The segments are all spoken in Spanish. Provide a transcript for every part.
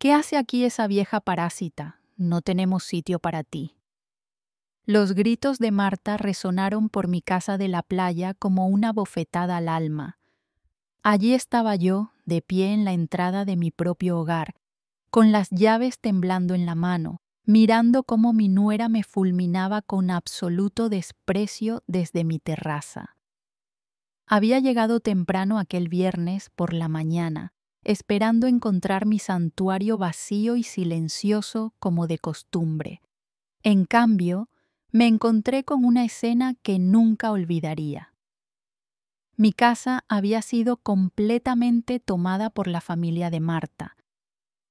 ¿Qué hace aquí esa vieja parásita? No tenemos sitio para ti. Los gritos de Marta resonaron por mi casa de la playa como una bofetada al alma. Allí estaba yo, de pie en la entrada de mi propio hogar, con las llaves temblando en la mano, mirando cómo mi nuera me fulminaba con absoluto desprecio desde mi terraza. Había llegado temprano aquel viernes por la mañana, esperando encontrar mi santuario vacío y silencioso como de costumbre. En cambio, me encontré con una escena que nunca olvidaría. Mi casa había sido completamente tomada por la familia de Marta.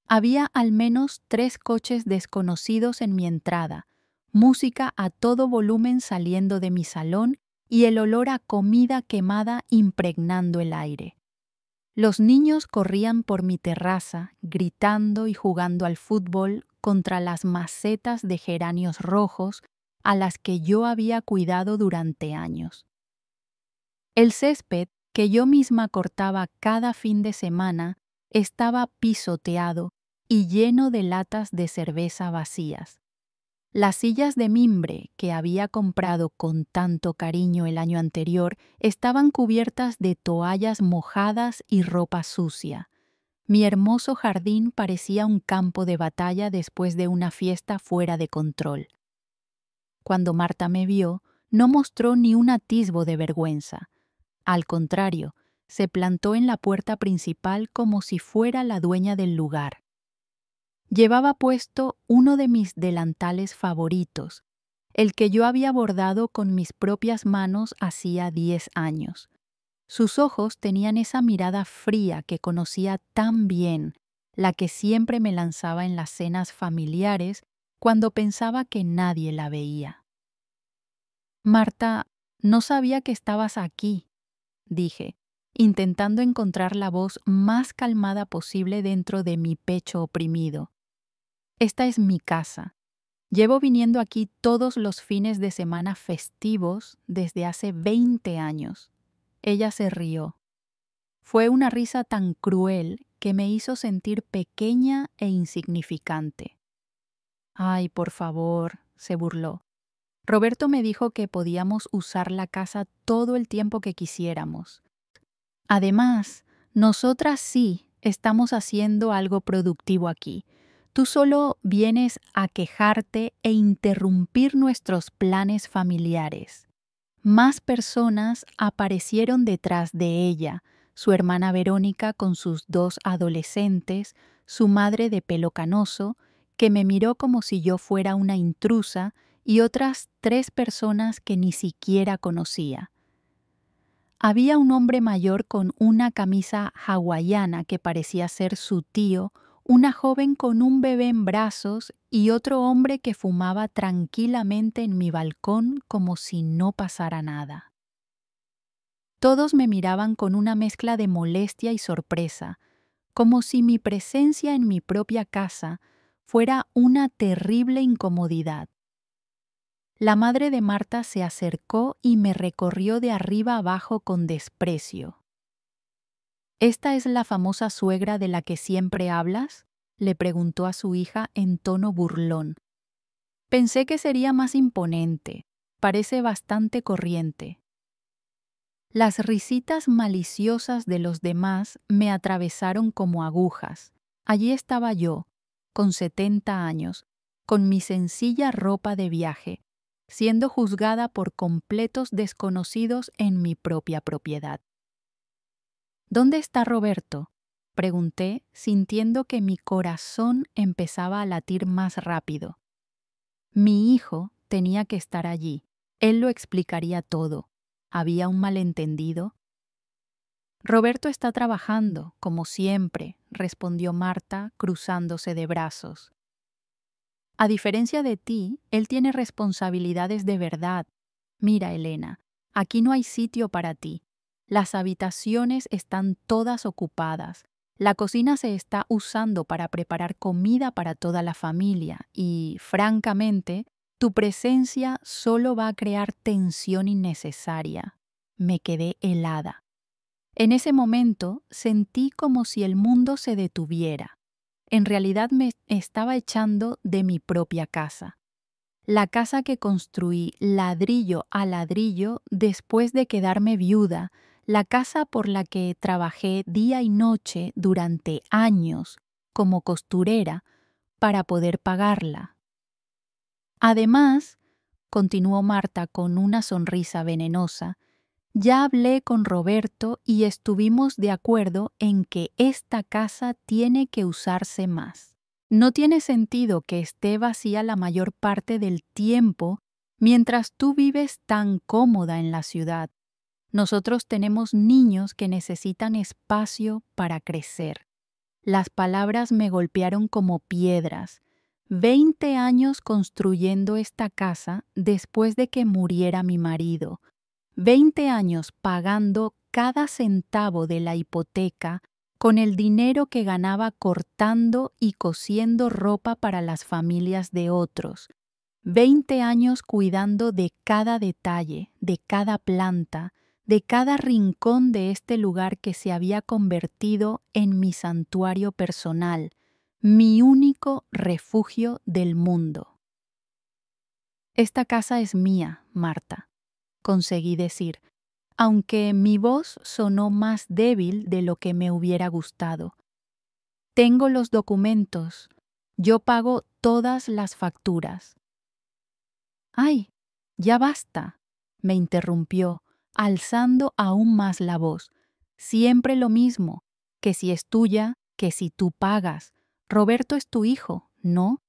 Había al menos 3 coches desconocidos en mi entrada, música a todo volumen saliendo de mi salón y el olor a comida quemada impregnando el aire. Los niños corrían por mi terraza, gritando y jugando al fútbol contra las macetas de geranios rojos a las que yo había cuidado durante años. El césped, que yo misma cortaba cada fin de semana, estaba pisoteado y lleno de latas de cerveza vacías. Las sillas de mimbre que había comprado con tanto cariño el año anterior estaban cubiertas de toallas mojadas y ropa sucia. Mi hermoso jardín parecía un campo de batalla después de una fiesta fuera de control. Cuando Marta me vio, no mostró ni un atisbo de vergüenza. Al contrario, se plantó en la puerta principal como si fuera la dueña del lugar. Llevaba puesto uno de mis delantales favoritos, el que yo había bordado con mis propias manos hacía 10 años. Sus ojos tenían esa mirada fría que conocía tan bien, la que siempre me lanzaba en las cenas familiares cuando pensaba que nadie la veía. «Marta, no sabía que estabas aquí», dije, intentando encontrar la voz más calmada posible dentro de mi pecho oprimido. «Esta es mi casa. Llevo viniendo aquí todos los fines de semana festivos desde hace 20 años». Ella se rió. Fue una risa tan cruel que me hizo sentir pequeña e insignificante. «Ay, por favor», se burló. «Roberto me dijo que podíamos usar la casa todo el tiempo que quisiéramos. Además, nosotras sí estamos haciendo algo productivo aquí. Tú solo vienes a quejarte e interrumpir nuestros planes familiares». Más personas aparecieron detrás de ella, su hermana Verónica con sus 2 adolescentes, su madre de pelo canoso, que me miró como si yo fuera una intrusa, y otras 3 personas que ni siquiera conocía. Había un hombre mayor con una camisa hawaiana que parecía ser su tío, una joven con un bebé en brazos y otro hombre que fumaba tranquilamente en mi balcón como si no pasara nada. Todos me miraban con una mezcla de molestia y sorpresa, como si mi presencia en mi propia casa fuera una terrible incomodidad. La madre de Marta se acercó y me recorrió de arriba abajo con desprecio. «¿Esta es la famosa suegra de la que siempre hablas?», le preguntó a su hija en tono burlón. «Pensé que sería más imponente. Parece bastante corriente». Las risitas maliciosas de los demás me atravesaron como agujas. Allí estaba yo, con 70 años, con mi sencilla ropa de viaje, siendo juzgada por completos desconocidos en mi propia propiedad. «¿Dónde está Roberto?», pregunté, sintiendo que mi corazón empezaba a latir más rápido. Mi hijo tenía que estar allí. Él lo explicaría todo. ¿Había un malentendido? «Roberto está trabajando, como siempre», respondió Marta, cruzándose de brazos. «A diferencia de ti, él tiene responsabilidades de verdad. Mira, Elena, aquí no hay sitio para ti. Las habitaciones están todas ocupadas. La cocina se está usando para preparar comida para toda la familia y, francamente, tu presencia solo va a crear tensión innecesaria». Me quedé helada. En ese momento sentí como si el mundo se detuviera. en realidad me estaba echando de mi propia casa. La casa que construí ladrillo a ladrillo después de quedarme viuda, la casa por la que trabajé día y noche durante años como costurera para poder pagarla. Además, continuó Marta con una sonrisa venenosa, ya hablé con Roberto y estuvimos de acuerdo en que esta casa tiene que usarse más. No tiene sentido que esté vacía la mayor parte del tiempo mientras tú vives tan cómoda en la ciudad. Nosotros tenemos niños que necesitan espacio para crecer. Las palabras me golpearon como piedras. 20 años construyendo esta casa después de que muriera mi marido. 20 años pagando cada centavo de la hipoteca con el dinero que ganaba cortando y cosiendo ropa para las familias de otros. 20 años cuidando de cada detalle, de cada planta, de cada rincón de este lugar que se había convertido en mi santuario personal, mi único refugio del mundo. Esta casa es mía, Marta, conseguí decir, aunque mi voz sonó más débil de lo que me hubiera gustado. Tengo los documentos, yo pago todas las facturas. ¡Ay! Ya basta, me interrumpió, alzando aún más la voz. Siempre lo mismo, que si es tuya, que si tú pagas. Roberto es tu hijo, ¿no?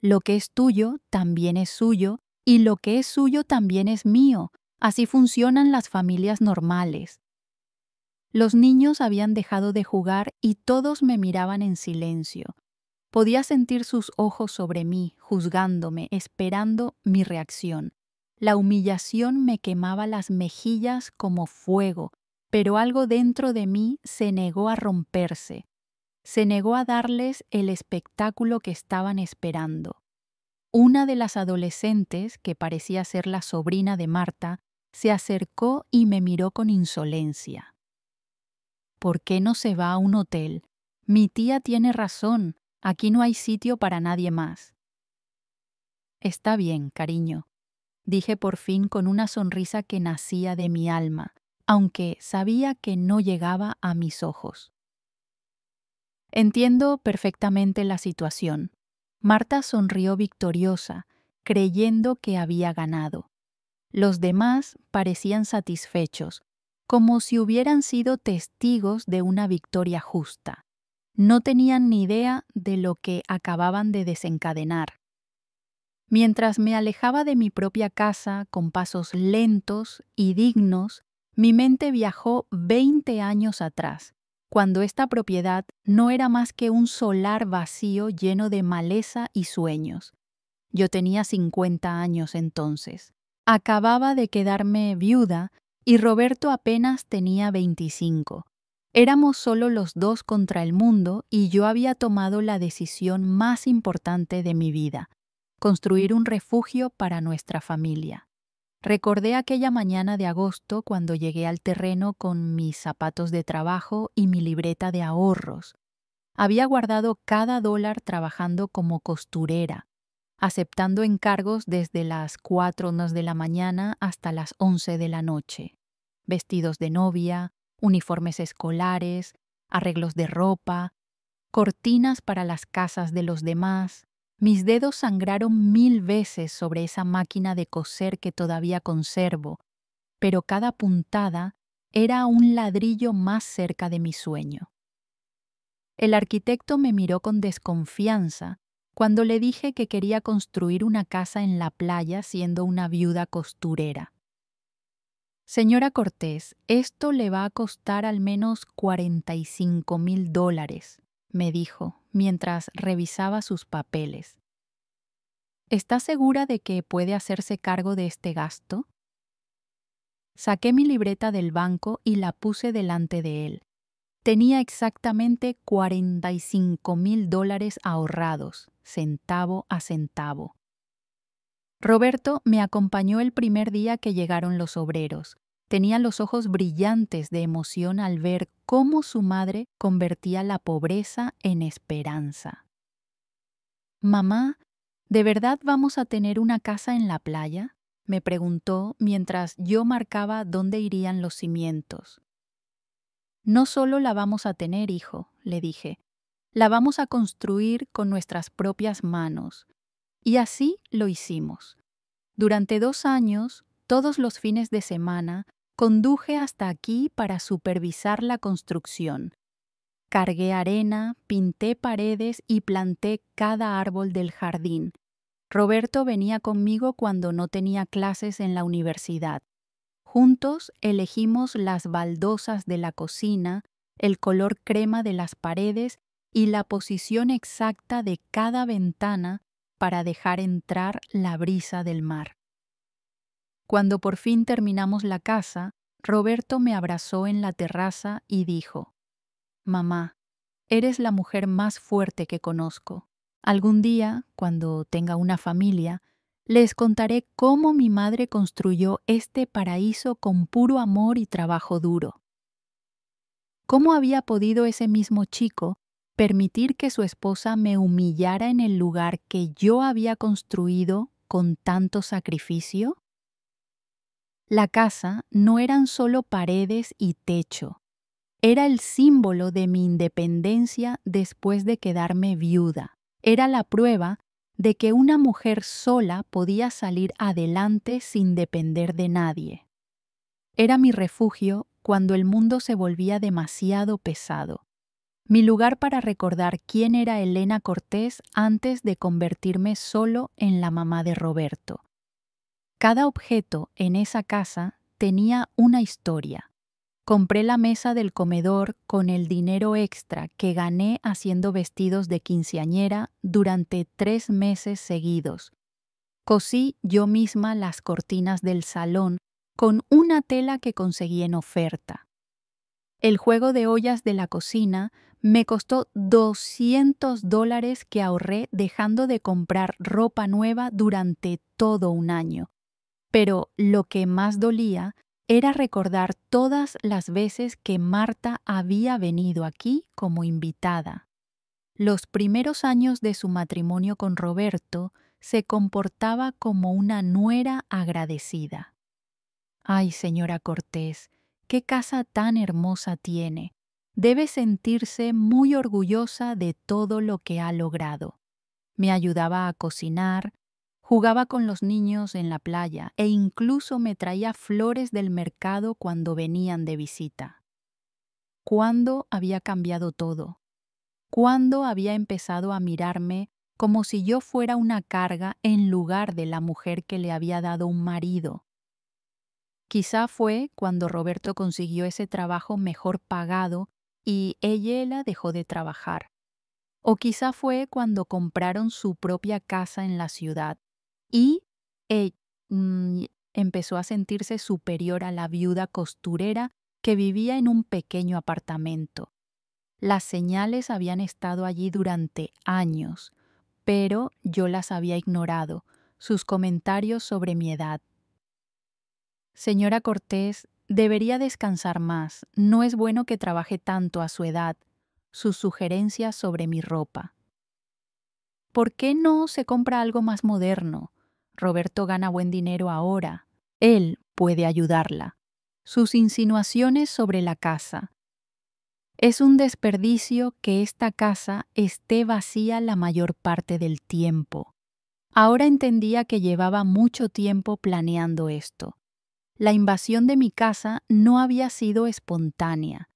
Lo que es tuyo también es suyo, y lo que es suyo también es mío. Así funcionan las familias normales. Los niños habían dejado de jugar y todos me miraban en silencio. Podía sentir sus ojos sobre mí, juzgándome, esperando mi reacción. La humillación me quemaba las mejillas como fuego, pero algo dentro de mí se negó a romperse. Se negó a darles el espectáculo que estaban esperando. Una de las adolescentes, que parecía ser la sobrina de Marta, se acercó y me miró con insolencia. ¿Por qué no se va a un hotel? Mi tía tiene razón. Aquí no hay sitio para nadie más. Está bien, cariño, dije por fin con una sonrisa que nacía de mi alma, aunque sabía que no llegaba a mis ojos. Entiendo perfectamente la situación. Marta sonrió victoriosa, creyendo que había ganado. Los demás parecían satisfechos, como si hubieran sido testigos de una victoria justa. No tenían ni idea de lo que acababan de desencadenar. Mientras me alejaba de mi propia casa con pasos lentos y dignos, mi mente viajó 20 años atrás, cuando esta propiedad no era más que un solar vacío lleno de maleza y sueños. Yo tenía 50 años entonces. Acababa de quedarme viuda y Roberto apenas tenía 25. Éramos solo los dos contra el mundo y yo había tomado la decisión más importante de mi vida: construir un refugio para nuestra familia. Recordé aquella mañana de agosto cuando llegué al terreno con mis zapatos de trabajo y mi libreta de ahorros. Había guardado cada dólar trabajando como costurera, aceptando encargos desde las 4 de la mañana hasta las 11 de la noche. Vestidos de novia, uniformes escolares, arreglos de ropa, cortinas para las casas de los demás. Mis dedos sangraron 1000 veces sobre esa máquina de coser que todavía conservo, pero cada puntada era un ladrillo más cerca de mi sueño. El arquitecto me miró con desconfianza cuando le dije que quería construir una casa en la playa siendo una viuda costurera. Señora Cortés, esto le va a costar al menos $45,000, me dijo mientras revisaba sus papeles. ¿Está segura de que puede hacerse cargo de este gasto? Saqué mi libreta del banco y la puse delante de él. Tenía exactamente $45,000 ahorrados, centavo a centavo. Roberto me acompañó el primer día que llegaron los obreros. Tenía los ojos brillantes de emoción al ver cómo su madre convertía la pobreza en esperanza. «Mamá, ¿de verdad vamos a tener una casa en la playa?», me preguntó mientras yo marcaba dónde irían los cimientos. «No solo la vamos a tener, hijo», le dije, «la vamos a construir con nuestras propias manos». Y así lo hicimos. Durante 2 años, todos los fines de semana, conduje hasta aquí para supervisar la construcción. Cargué arena, pinté paredes y planté cada árbol del jardín. Roberto venía conmigo cuando no tenía clases en la universidad. Juntos elegimos las baldosas de la cocina, el color crema de las paredes y la posición exacta de cada ventana para dejar entrar la brisa del mar. Cuando por fin terminamos la casa, Roberto me abrazó en la terraza y dijo: «Mamá, eres la mujer más fuerte que conozco. Algún día, cuando tenga una familia, les contaré cómo mi madre construyó este paraíso con puro amor y trabajo duro». ¿Cómo había podido ese mismo chico permitir que su esposa me humillara en el lugar que yo había construido con tanto sacrificio? La casa no eran solo paredes y techo. Era el símbolo de mi independencia después de quedarme viuda. Era la prueba de que una mujer sola podía salir adelante sin depender de nadie. Era mi refugio cuando el mundo se volvía demasiado pesado. Mi lugar para recordar quién era Elena Cortés antes de convertirme solo en la mamá de Roberto. Cada objeto en esa casa tenía una historia. Compré la mesa del comedor con el dinero extra que gané haciendo vestidos de quinceañera durante 3 meses seguidos. Cosí yo misma las cortinas del salón con una tela que conseguí en oferta. El juego de ollas de la cocina me costó $200 que ahorré dejando de comprar ropa nueva durante todo un año. Pero lo que más dolía era recordar todas las veces que Marta había venido aquí como invitada. Los primeros años de su matrimonio con Roberto se comportaba como una nuera agradecida. «Ay, señora Cortés, qué casa tan hermosa tiene. Debe sentirse muy orgullosa de todo lo que ha logrado». Me ayudaba a cocinar, jugaba con los niños en la playa e incluso me traía flores del mercado cuando venían de visita. ¿Cuándo había cambiado todo? ¿Cuándo había empezado a mirarme como si yo fuera una carga en lugar de la mujer que le había dado un marido? Quizá fue cuando Roberto consiguió ese trabajo mejor pagado y ella dejó de trabajar. O quizá fue cuando compraron su propia casa en la ciudad y empezó a sentirse superior a la viuda costurera que vivía en un pequeño apartamento. Las señales habían estado allí durante años, pero yo las había ignorado, sus comentarios sobre mi edad. «Señora Cortés, debería descansar más, no es bueno que trabaje tanto a su edad», sus sugerencias sobre mi ropa. «¿Por qué no se compra algo más moderno? Roberto gana buen dinero ahora. Él puede ayudarla». Sus insinuaciones sobre la casa. «Es un desperdicio que esta casa esté vacía la mayor parte del tiempo». Ahora entendía que llevaba mucho tiempo planeando esto. La invasión de mi casa no había sido espontánea.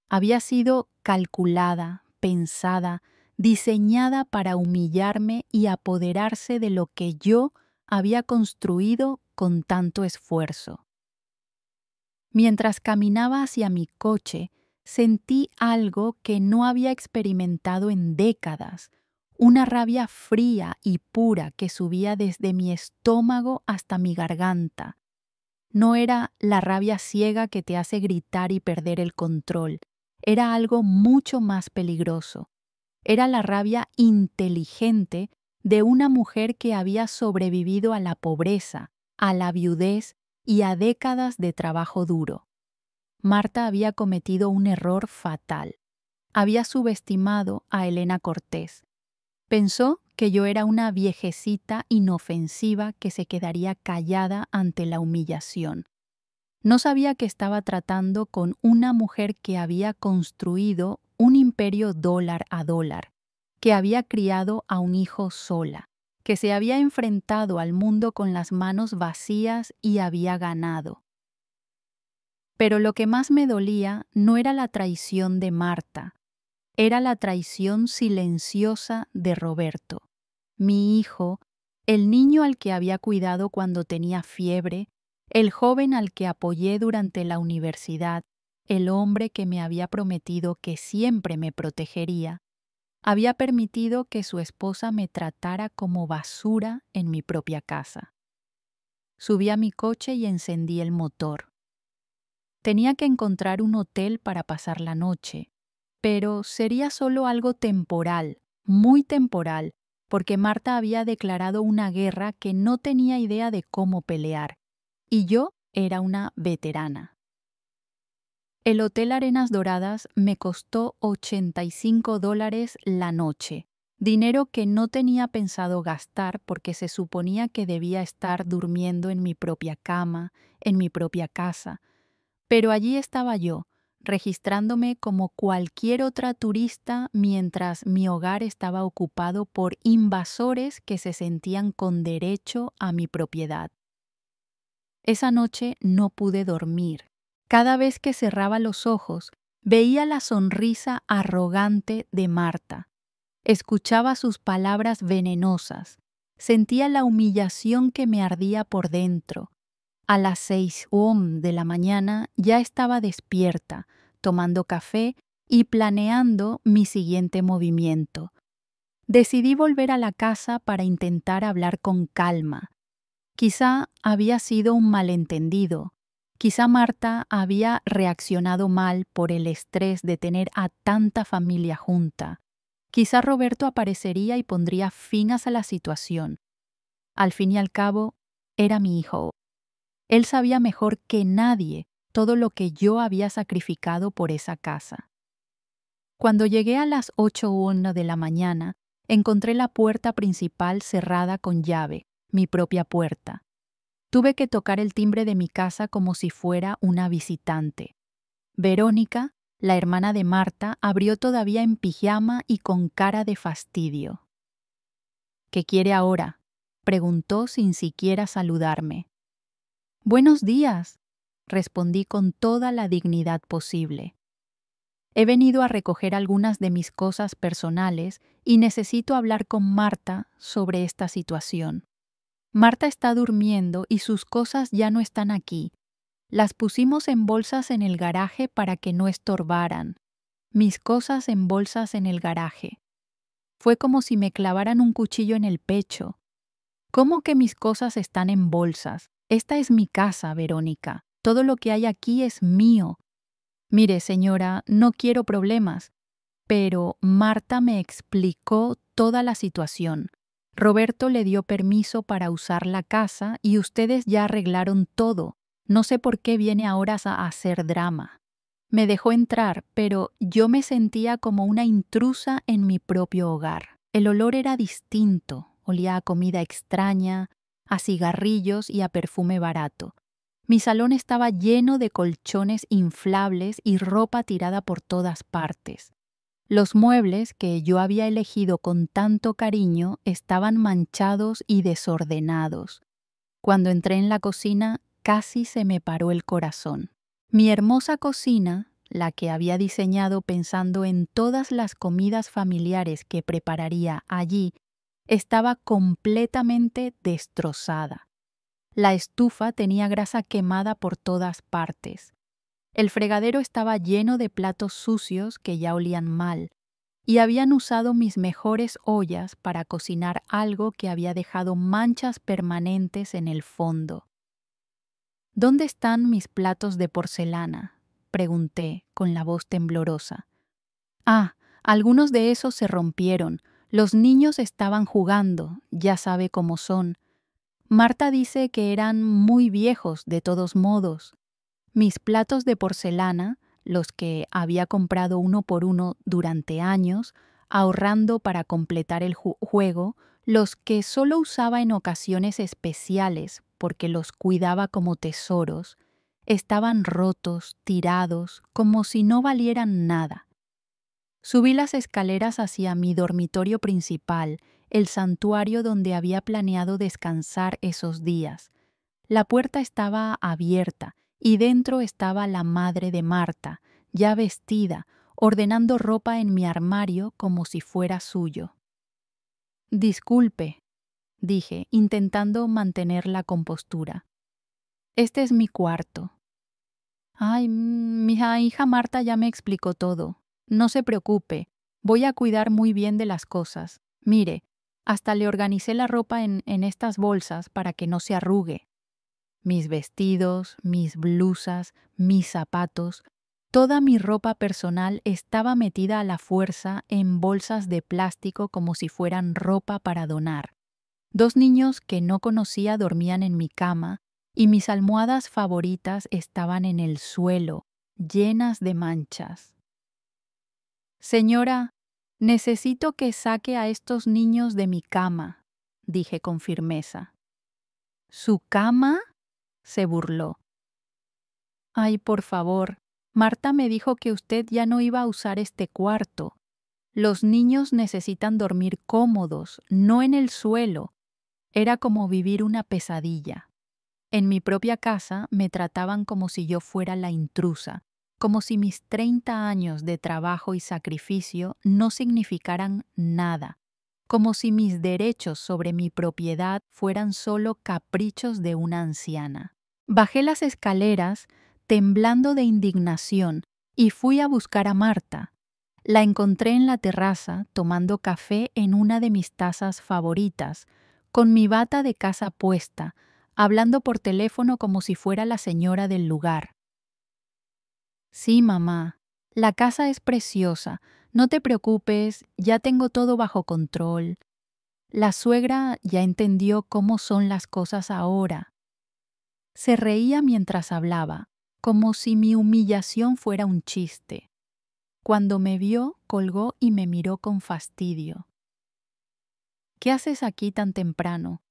Había sido calculada, pensada, diseñada para humillarme y apoderarse de lo que yo había construido con tanto esfuerzo. Mientras caminaba hacia mi coche, sentí algo que no había experimentado en décadas, una rabia fría y pura que subía desde mi estómago hasta mi garganta. No era la rabia ciega que te hace gritar y perder el control, era algo mucho más peligroso. Era la rabia inteligente de una mujer que había sobrevivido a la pobreza, a la viudez y a décadas de trabajo duro. Marta había cometido un error fatal. Había subestimado a Elena Cortés. Pensó que yo era una viejecita inofensiva que se quedaría callada ante la humillación. No sabía que estaba tratando con una mujer que había construido un imperio dólar a dólar, que había criado a un hijo sola, que se había enfrentado al mundo con las manos vacías y había ganado. Pero lo que más me dolía no era la traición de Marta, era la traición silenciosa de Roberto, mi hijo, el niño al que había cuidado cuando tenía fiebre, el joven al que apoyé durante la universidad, el hombre que me había prometido que siempre me protegería, había permitido que su esposa me tratara como basura en mi propia casa. Subí a mi coche y encendí el motor. Tenía que encontrar un hotel para pasar la noche, pero sería solo algo temporal, muy temporal, porque Marta había declarado una guerra que no tenía idea de cómo pelear, y yo era una veterana. El Hotel Arenas Doradas me costó $85 la noche, dinero que no tenía pensado gastar porque se suponía que debía estar durmiendo en mi propia cama, en mi propia casa. Pero allí estaba yo, registrándome como cualquier otra turista mientras mi hogar estaba ocupado por invasores que se sentían con derecho a mi propiedad. Esa noche no pude dormir. Cada vez que cerraba los ojos, veía la sonrisa arrogante de Marta. Escuchaba sus palabras venenosas. Sentía la humillación que me ardía por dentro. A las 6 de la mañana ya estaba despierta, tomando café y planeando mi siguiente movimiento. Decidí volver a la casa para intentar hablar con calma. Quizá había sido un malentendido. Quizá Marta había reaccionado mal por el estrés de tener a tanta familia junta. Quizá Roberto aparecería y pondría fin a la situación. Al fin y al cabo, era mi hijo. Él sabía mejor que nadie todo lo que yo había sacrificado por esa casa. Cuando llegué a las 8:01 de la mañana, encontré la puerta principal cerrada con llave, mi propia puerta. Tuve que tocar el timbre de mi casa como si fuera una visitante. Verónica, la hermana de Marta, abrió todavía en pijama y con cara de fastidio. ¿Qué quiere ahora?, preguntó sin siquiera saludarme. «Buenos días», respondí con toda la dignidad posible. He venido a recoger algunas de mis cosas personales y necesito hablar con Marta sobre esta situación. Marta está durmiendo y sus cosas ya no están aquí. Las pusimos en bolsas en el garaje para que no estorbaran. Mis cosas en bolsas en el garaje. Fue como si me clavaran un cuchillo en el pecho. ¿Cómo que mis cosas están en bolsas? Esta es mi casa, Verónica. Todo lo que hay aquí es mío. Mire, señora, no quiero problemas. Pero Marta me explicó toda la situación. Roberto le dio permiso para usar la casa y ustedes ya arreglaron todo. No sé por qué viene ahora a hacer drama. Me dejó entrar, pero yo me sentía como una intrusa en mi propio hogar. El olor era distinto, olía a comida extraña, a cigarrillos y a perfume barato. Mi salón estaba lleno de colchones inflables y ropa tirada por todas partes. Los muebles que yo había elegido con tanto cariño estaban manchados y desordenados. Cuando entré en la cocina, casi se me paró el corazón. Mi hermosa cocina, la que había diseñado pensando en todas las comidas familiares que prepararía allí, estaba completamente destrozada. La estufa tenía grasa quemada por todas partes. El fregadero estaba lleno de platos sucios que ya olían mal, y habían usado mis mejores ollas para cocinar algo que había dejado manchas permanentes en el fondo. «¿Dónde están mis platos de porcelana?», pregunté con la voz temblorosa. «Ah, algunos de esos se rompieron. Los niños estaban jugando, ya sabe cómo son. Marta dice que eran muy viejos de todos modos. Mis platos de porcelana, los que había comprado uno por uno durante años, ahorrando para completar el juego, los que solo usaba en ocasiones especiales porque los cuidaba como tesoros, estaban rotos, tirados, como si no valieran nada. Subí las escaleras hacia mi dormitorio principal, el santuario donde había planeado descansar esos días. La puerta estaba abierta y dentro estaba la madre de Marta, ya vestida, ordenando ropa en mi armario como si fuera suyo. Disculpe, dije, intentando mantener la compostura. Este es mi cuarto. Ay, mi hija Marta ya me explicó todo. No se preocupe, voy a cuidar muy bien de las cosas. Mire, hasta le organicé la ropa en estas bolsas para que no se arrugue. Mis vestidos, mis blusas, mis zapatos, toda mi ropa personal estaba metida a la fuerza en bolsas de plástico como si fueran ropa para donar. 2 niños que no conocía dormían en mi cama y mis almohadas favoritas estaban en el suelo, llenas de manchas. Señora, necesito que saque a estos niños de mi cama, dije con firmeza. ¿Su cama?, se burló. Ay, por favor, Marta me dijo que usted ya no iba a usar este cuarto. Los niños necesitan dormir cómodos, no en el suelo. Era como vivir una pesadilla. En mi propia casa me trataban como si yo fuera la intrusa, como si mis 30 años de trabajo y sacrificio no significaran nada, como si mis derechos sobre mi propiedad fueran solo caprichos de una anciana. Bajé las escaleras, temblando de indignación, y fui a buscar a Marta. La encontré en la terraza tomando café en una de mis tazas favoritas, con mi bata de casa puesta, hablando por teléfono como si fuera la señora del lugar. Sí, mamá, la casa es preciosa, no te preocupes, ya tengo todo bajo control. La suegra ya entendió cómo son las cosas ahora. Se reía mientras hablaba, como si mi humillación fuera un chiste. Cuando me vio, colgó y me miró con fastidio. ¿Qué haces aquí tan temprano?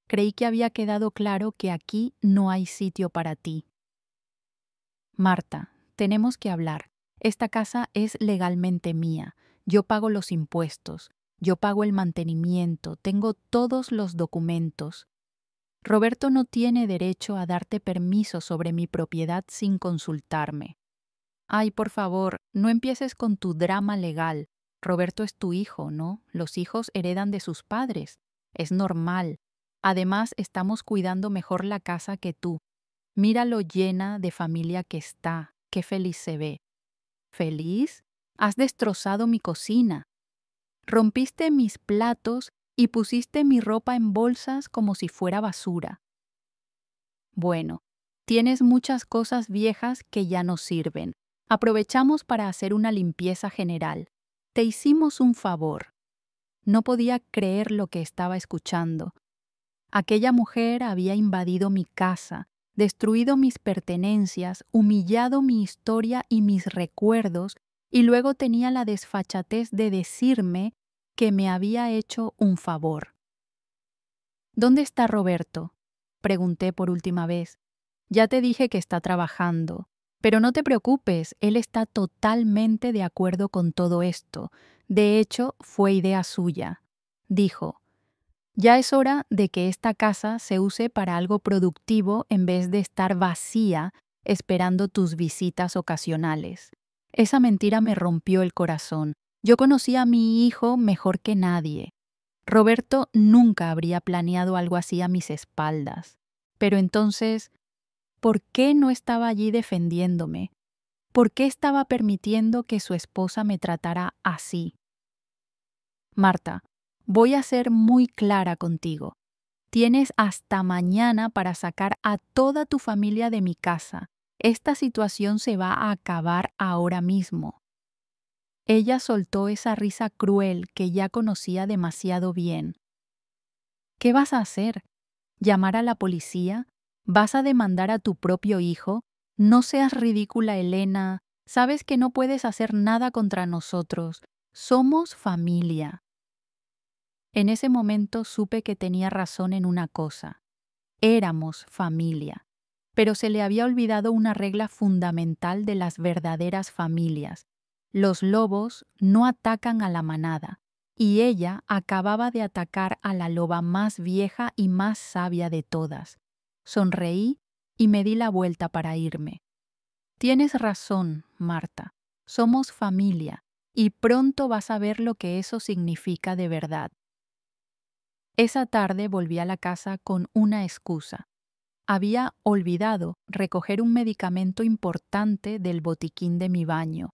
Creí que había quedado claro que aquí no hay sitio para ti. Marta, tenemos que hablar. Esta casa es legalmente mía. Yo pago los impuestos. Yo pago el mantenimiento. Tengo todos los documentos. Roberto no tiene derecho a darte permiso sobre mi propiedad sin consultarme. Ay, por favor, no empieces con tu drama legal. Roberto es tu hijo, ¿no? Los hijos heredan de sus padres. Es normal. Además, estamos cuidando mejor la casa que tú. Mira lo llena de familia que está. Qué feliz se ve. ¿Feliz? Has destrozado mi cocina. Rompiste mis platos y pusiste mi ropa en bolsas como si fuera basura. Bueno, tienes muchas cosas viejas que ya no sirven. Aprovechamos para hacer una limpieza general. Te hicimos un favor. No podía creer lo que estaba escuchando. Aquella mujer había invadido mi casa, destruido mis pertenencias, humillado mi historia y mis recuerdos, y luego tenía la desfachatez de decirme que me había hecho un favor. ¿Dónde está Roberto?, pregunté por última vez. Ya te dije que está trabajando, pero no te preocupes, él está totalmente de acuerdo con todo esto. De hecho, fue idea suya. Dijo, ya es hora de que esta casa se use para algo productivo en vez de estar vacía esperando tus visitas ocasionales. Esa mentira me rompió el corazón. Yo conocía a mi hijo mejor que nadie. Roberto nunca habría planeado algo así a mis espaldas. Pero entonces, ¿por qué no estaba allí defendiéndome? ¿Por qué estaba permitiendo que su esposa me tratara así? Marta, voy a ser muy clara contigo. Tienes hasta mañana para sacar a toda tu familia de mi casa. Esta situación se va a acabar ahora mismo. Ella soltó esa risa cruel que ya conocía demasiado bien. ¿Qué vas a hacer? ¿Llamar a la policía? ¿Vas a demandar a tu propio hijo? No seas ridícula, Elena. Sabes que no puedes hacer nada contra nosotros. Somos familia. En ese momento supe que tenía razón en una cosa. Éramos familia. Pero se le había olvidado una regla fundamental de las verdaderas familias. Los lobos no atacan a la manada, y ella acababa de atacar a la loba más vieja y más sabia de todas. Sonreí y me di la vuelta para irme. Tienes razón, Marta. Somos familia, y pronto vas a ver lo que eso significa de verdad. Esa tarde volví a la casa con una excusa. Había olvidado recoger un medicamento importante del botiquín de mi baño.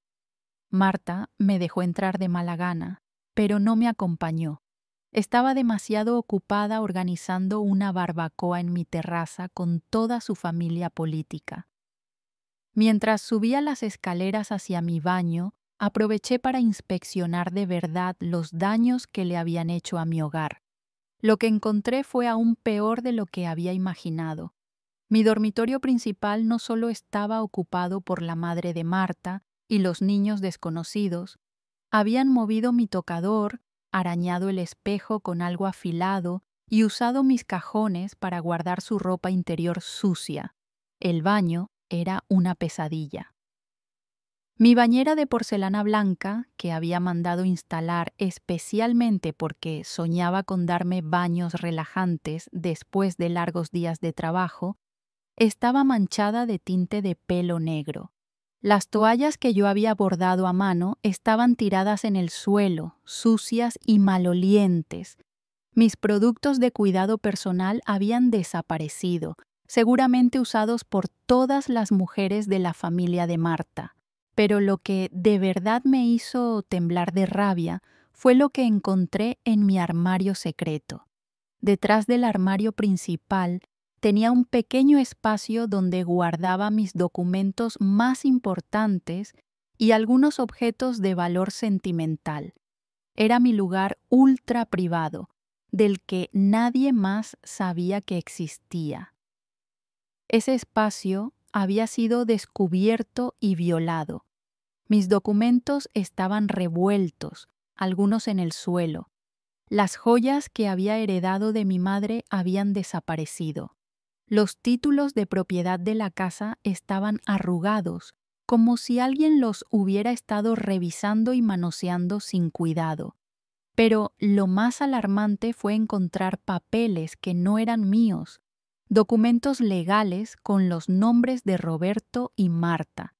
Marta me dejó entrar de mala gana, pero no me acompañó. Estaba demasiado ocupada organizando una barbacoa en mi terraza con toda su familia política. Mientras subía las escaleras hacia mi baño, aproveché para inspeccionar de verdad los daños que le habían hecho a mi hogar. Lo que encontré fue aún peor de lo que había imaginado. Mi dormitorio principal no solo estaba ocupado por la madre de Marta y los niños desconocidos, habían movido mi tocador, arañado el espejo con algo afilado y usado mis cajones para guardar su ropa interior sucia. El baño era una pesadilla. Mi bañera de porcelana blanca, que había mandado instalar especialmente porque soñaba con darme baños relajantes después de largos días de trabajo, estaba manchada de tinte de pelo negro. Las toallas que yo había bordado a mano estaban tiradas en el suelo, sucias y malolientes. Mis productos de cuidado personal habían desaparecido, seguramente usados por todas las mujeres de la familia de Marta. Pero lo que de verdad me hizo temblar de rabia fue lo que encontré en mi armario secreto. Detrás del armario principal tenía un pequeño espacio donde guardaba mis documentos más importantes y algunos objetos de valor sentimental. Era mi lugar ultra privado, del que nadie más sabía que existía. Ese espacio había sido descubierto y violado. Mis documentos estaban revueltos, algunos en el suelo. Las joyas que había heredado de mi madre habían desaparecido. Los títulos de propiedad de la casa estaban arrugados, como si alguien los hubiera estado revisando y manoseando sin cuidado. Pero lo más alarmante fue encontrar papeles que no eran míos, documentos legales con los nombres de Roberto y Marta.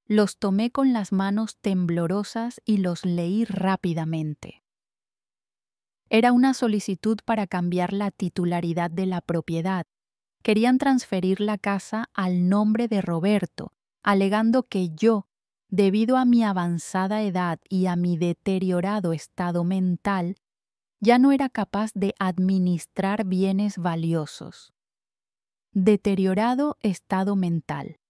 Los tomé con las manos temblorosas y los leí rápidamente. Era una solicitud para cambiar la titularidad de la propiedad. Querían transferir la casa al nombre de Roberto, alegando que yo, debido a mi avanzada edad y a mi deteriorado estado mental, ya no era capaz de administrar bienes valiosos. Deteriorado estado mental.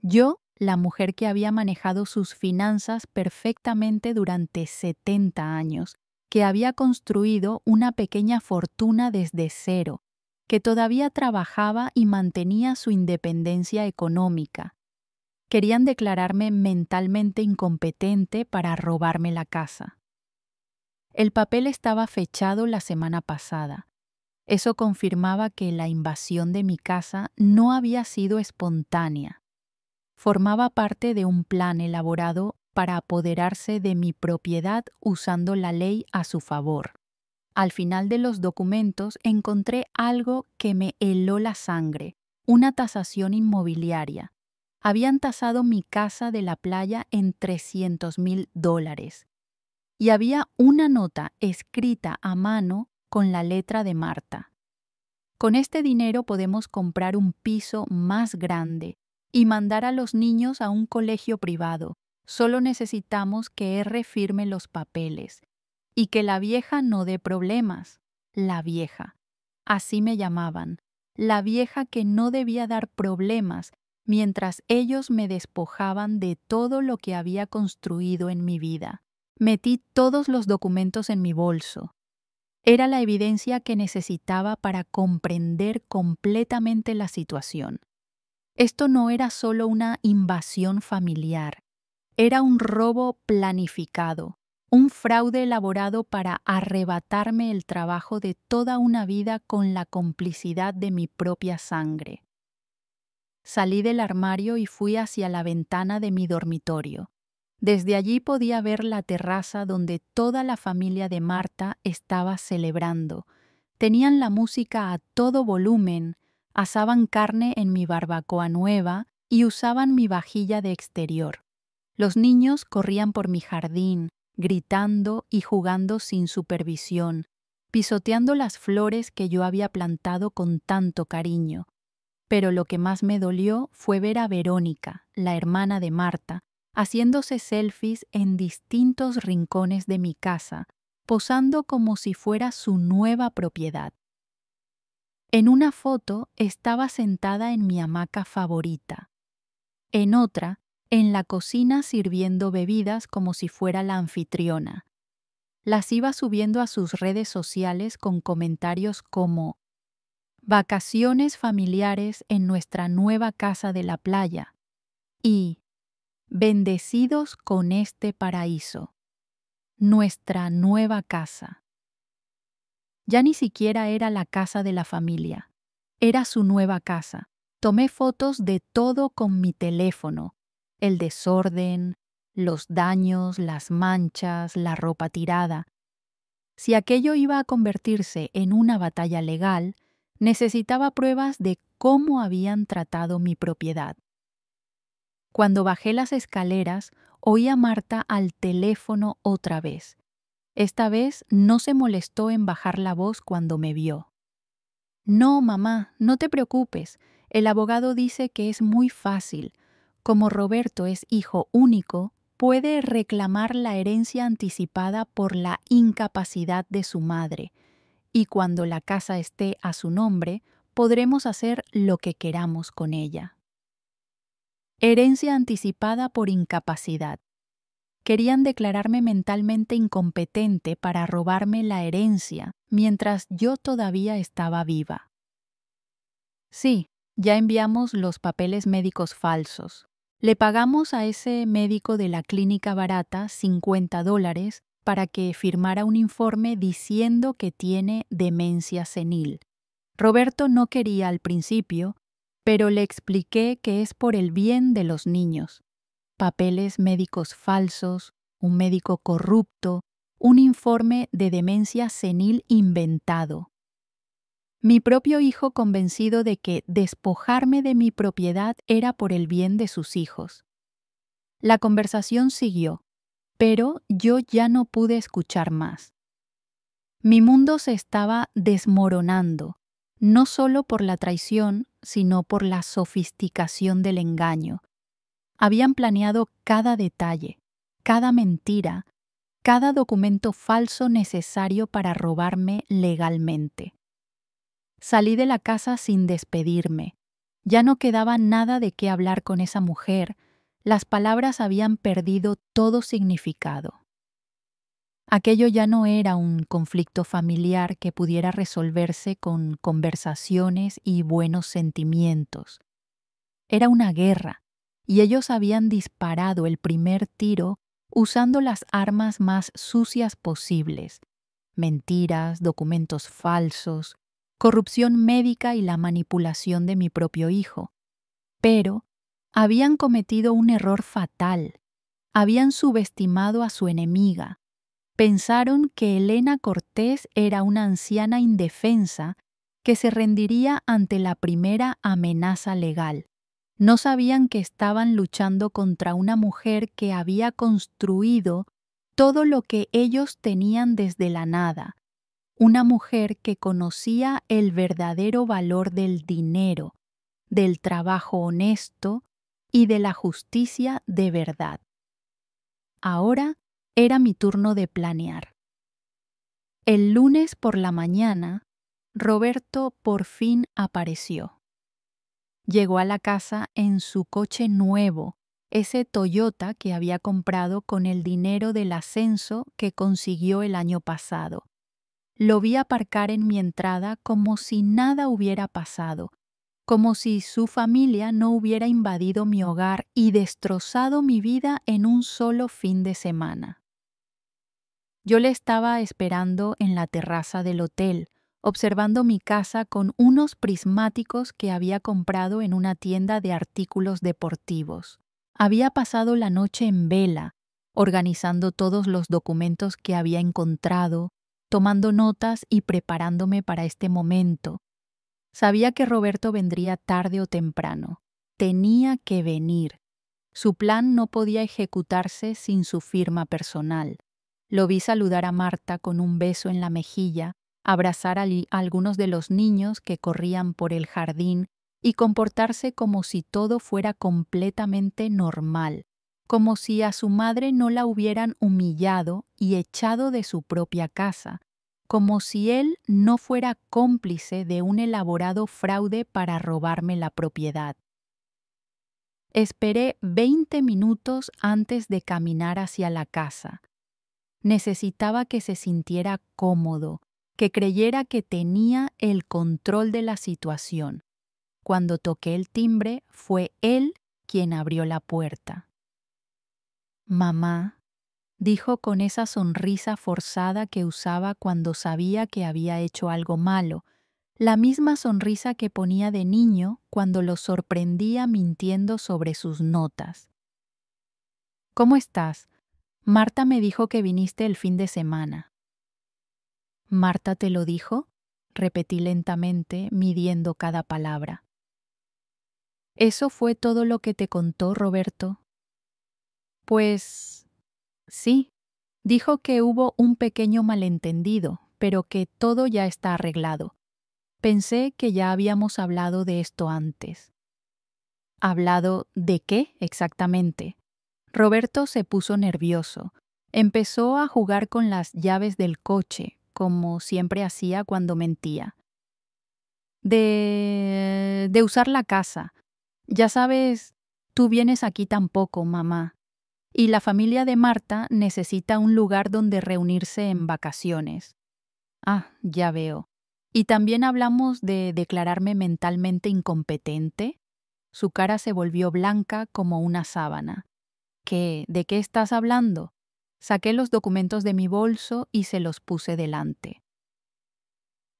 Yo, la mujer que había manejado sus finanzas perfectamente durante 70 años, que había construido una pequeña fortuna desde cero, que todavía trabajaba y mantenía su independencia económica. Querían declararme mentalmente incompetente para robarme la casa. El papel estaba fechado la semana pasada. Eso confirmaba que la invasión de mi casa no había sido espontánea. Formaba parte de un plan elaborado para apoderarse de mi propiedad usando la ley a su favor. Al final de los documentos encontré algo que me heló la sangre, una tasación inmobiliaria. Habían tasado mi casa de la playa en $300,000 y había una nota escrita a mano con la letra de Marta. Con este dinero podemos comprar un piso más grande y mandar a los niños a un colegio privado. Solo necesitamos que R firme los papeles. Y que la vieja no dé problemas. La vieja. Así me llamaban. La vieja que no debía dar problemas mientras ellos me despojaban de todo lo que había construido en mi vida. Metí todos los documentos en mi bolso. Era la evidencia que necesitaba para comprender completamente la situación. Esto no era solo una invasión familiar, era un robo planificado, un fraude elaborado para arrebatarme el trabajo de toda una vida con la complicidad de mi propia sangre. Salí del armario y fui hacia la ventana de mi dormitorio. Desde allí podía ver la terraza donde toda la familia de Marta estaba celebrando. Tenían la música a todo volumen, asaban carne en mi barbacoa nueva y usaban mi vajilla de exterior. Los niños corrían por mi jardín, gritando y jugando sin supervisión, pisoteando las flores que yo había plantado con tanto cariño. Pero lo que más me dolió fue ver a Verónica, la hermana de Marta, haciéndose selfies en distintos rincones de mi casa, posando como si fuera su nueva propiedad. En una foto estaba sentada en mi hamaca favorita. En otra, en la cocina sirviendo bebidas como si fuera la anfitriona. Las iba subiendo a sus redes sociales con comentarios como: vacaciones familiares en nuestra nueva casa de la playa y bendecidos con este paraíso, nuestra nueva casa. Ya ni siquiera era la casa de la familia, era su nueva casa. Tomé fotos de todo con mi teléfono, el desorden, los daños, las manchas, la ropa tirada. Si aquello iba a convertirse en una batalla legal, necesitaba pruebas de cómo habían tratado mi propiedad. Cuando bajé las escaleras, oí a Marta al teléfono otra vez. Esta vez no se molestó en bajar la voz cuando me vio. No, mamá, no te preocupes. El abogado dice que es muy fácil. Como Roberto es hijo único, puede reclamar la herencia anticipada por la incapacidad de su madre. Y cuando la casa esté a su nombre, podremos hacer lo que queramos con ella. Herencia anticipada por incapacidad. Querían declararme mentalmente incompetente para robarme la herencia mientras yo todavía estaba viva. Sí, ya enviamos los papeles médicos falsos. Le pagamos a ese médico de la clínica barata $50 para que firmara un informe diciendo que tiene demencia senil. Roberto no quería al principio, pero le expliqué que es por el bien de los niños. Papeles médicos falsos, un médico corrupto, un informe de demencia senil inventado. Mi propio hijo convencido de que despojarme de mi propiedad era por el bien de sus hijos. La conversación siguió, pero yo ya no pude escuchar más. Mi mundo se estaba desmoronando, no solo por la traición, sino por la sofisticación del engaño. Habían planeado cada detalle, cada mentira, cada documento falso necesario para robarme legalmente. Salí de la casa sin despedirme. Ya no quedaba nada de qué hablar con esa mujer. Las palabras habían perdido todo significado. Aquello ya no era un conflicto familiar que pudiera resolverse con conversaciones y buenos sentimientos. Era una guerra, y ellos habían disparado el primer tiro usando las armas más sucias posibles: mentiras, documentos falsos, corrupción médica y la manipulación de mi propio hijo. Pero habían cometido un error fatal. Habían subestimado a su enemiga. Pensaron que Elena Cortés era una anciana indefensa que se rendiría ante la primera amenaza legal. No sabían que estaban luchando contra una mujer que había construido todo lo que ellos tenían desde la nada. Una mujer que conocía el verdadero valor del dinero, del trabajo honesto y de la justicia de verdad. Ahora era mi turno de planear. El lunes por la mañana, Roberto por fin apareció. Llegó a la casa en su coche nuevo, ese Toyota que había comprado con el dinero del ascenso que consiguió el año pasado. Lo vi aparcar en mi entrada como si nada hubiera pasado, como si su familia no hubiera invadido mi hogar y destrozado mi vida en un solo fin de semana. Yo le estaba esperando en la terraza del hotel, observando mi casa con unos prismáticos que había comprado en una tienda de artículos deportivos. Había pasado la noche en vela, organizando todos los documentos que había encontrado, tomando notas y preparándome para este momento. Sabía que Roberto vendría tarde o temprano. Tenía que venir. Su plan no podía ejecutarse sin su firma personal. Lo vi saludar a Marta con un beso en la mejilla, abrazar a algunos de los niños que corrían por el jardín y comportarse como si todo fuera completamente normal, como si a su madre no la hubieran humillado y echado de su propia casa, como si él no fuera cómplice de un elaborado fraude para robarme la propiedad. Esperé 20 minutos antes de caminar hacia la casa. Necesitaba que se sintiera cómodo, que creyera que tenía el control de la situación. Cuando toqué el timbre, fue él quien abrió la puerta. «Mamá», dijo con esa sonrisa forzada que usaba cuando sabía que había hecho algo malo, la misma sonrisa que ponía de niño cuando lo sorprendía mintiendo sobre sus notas. «¿Cómo estás? Marta me dijo que viniste el fin de semana». «¿Marta te lo dijo?», repetí lentamente, midiendo cada palabra. «¿Eso fue todo lo que te contó, Roberto?». «Pues sí, dijo que hubo un pequeño malentendido, pero que todo ya está arreglado. Pensé que ya habíamos hablado de esto antes». «¿Hablado de qué exactamente?». Roberto se puso nervioso. Empezó a jugar con las llaves del coche, como siempre hacía cuando mentía. De usar la casa. Ya sabes, tú vienes aquí tampoco, mamá. Y la familia de Marta necesita un lugar donde reunirse en vacaciones. Ah, ya veo. ¿Y también hablamos de declararme mentalmente incompetente? Su cara se volvió blanca como una sábana. ¿De qué estás hablando? Saqué los documentos de mi bolso y se los puse delante.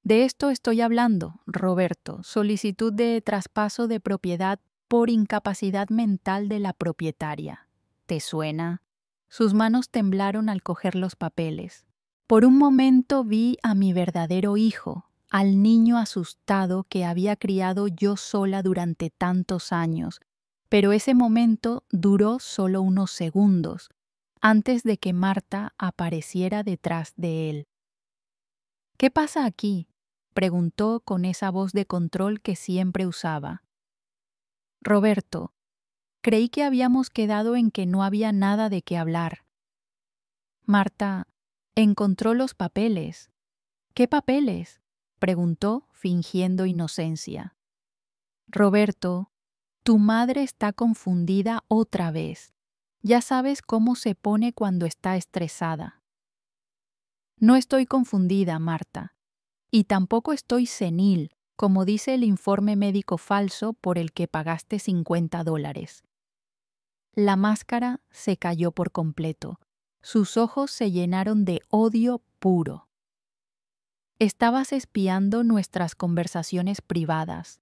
De esto estoy hablando, Roberto, solicitud de traspaso de propiedad por incapacidad mental de la propietaria. ¿Te suena? Sus manos temblaron al coger los papeles. Por un momento vi a mi verdadero hijo, al niño asustado que había criado yo sola durante tantos años, pero ese momento duró solo unos segundos, antes de que Marta apareciera detrás de él. «¿Qué pasa aquí?», preguntó con esa voz de control que siempre usaba. «Roberto, creí que habíamos quedado en que no había nada de qué hablar». Marta encontró los papeles. «¿Qué papeles?», preguntó, fingiendo inocencia. «Roberto, tu madre está confundida otra vez. Ya sabes cómo se pone cuando está estresada». «No estoy confundida, Marta. Y tampoco estoy senil, como dice el informe médico falso por el que pagaste $50. La máscara se cayó por completo. Sus ojos se llenaron de odio puro. «Estabas espiando nuestras conversaciones privadas.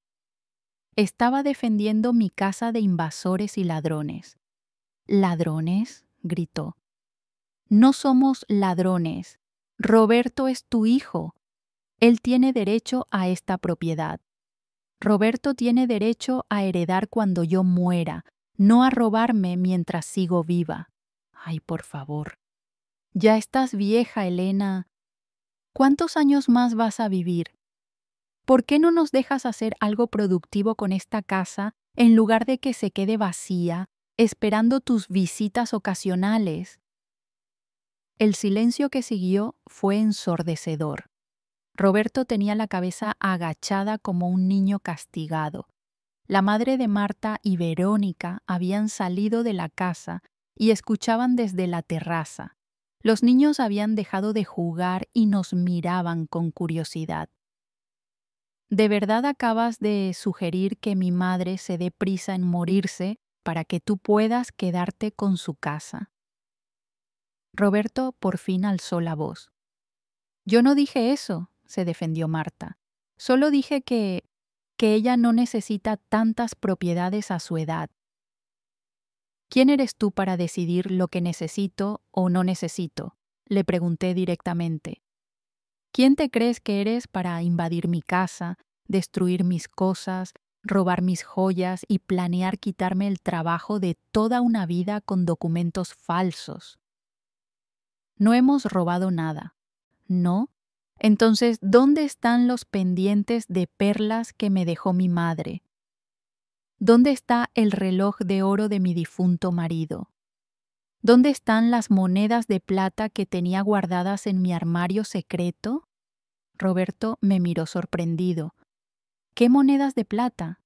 Estaba defendiendo mi casa de invasores y ladrones». «¿Ladrones?», gritó. «No somos ladrones. Roberto es tu hijo. Él tiene derecho a esta propiedad. Roberto tiene derecho a heredar cuando yo muera, no a robarme mientras sigo viva». «Ay, por favor». «Ya estás vieja, Elena. ¿Cuántos años más vas a vivir? ¿Por qué no nos dejas hacer algo productivo con esta casa en lugar de que se quede vacía, esperando tus visitas ocasionales?» El silencio que siguió fue ensordecedor. Roberto tenía la cabeza agachada como un niño castigado. La madre de Marta y Verónica habían salido de la casa y escuchaban desde la terraza. Los niños habían dejado de jugar y nos miraban con curiosidad. ¿De verdad acabas de sugerir que mi madre se dé prisa en morirse para que tú puedas quedarte con su casa? Roberto por fin alzó la voz. Yo no dije eso, se defendió Marta. Solo dije que ella no necesita tantas propiedades a su edad. ¿Quién eres tú para decidir lo que necesito o no necesito? Le pregunté directamente. ¿Quién te crees que eres para invadir mi casa, destruir mis cosas, robar mis joyas y planear quitarme el trabajo de toda una vida con documentos falsos? No hemos robado nada. ¿No? Entonces, ¿dónde están los pendientes de perlas que me dejó mi madre? ¿Dónde está el reloj de oro de mi difunto marido? ¿Dónde están las monedas de plata que tenía guardadas en mi armario secreto? Roberto me miró sorprendido. ¿Qué monedas de plata?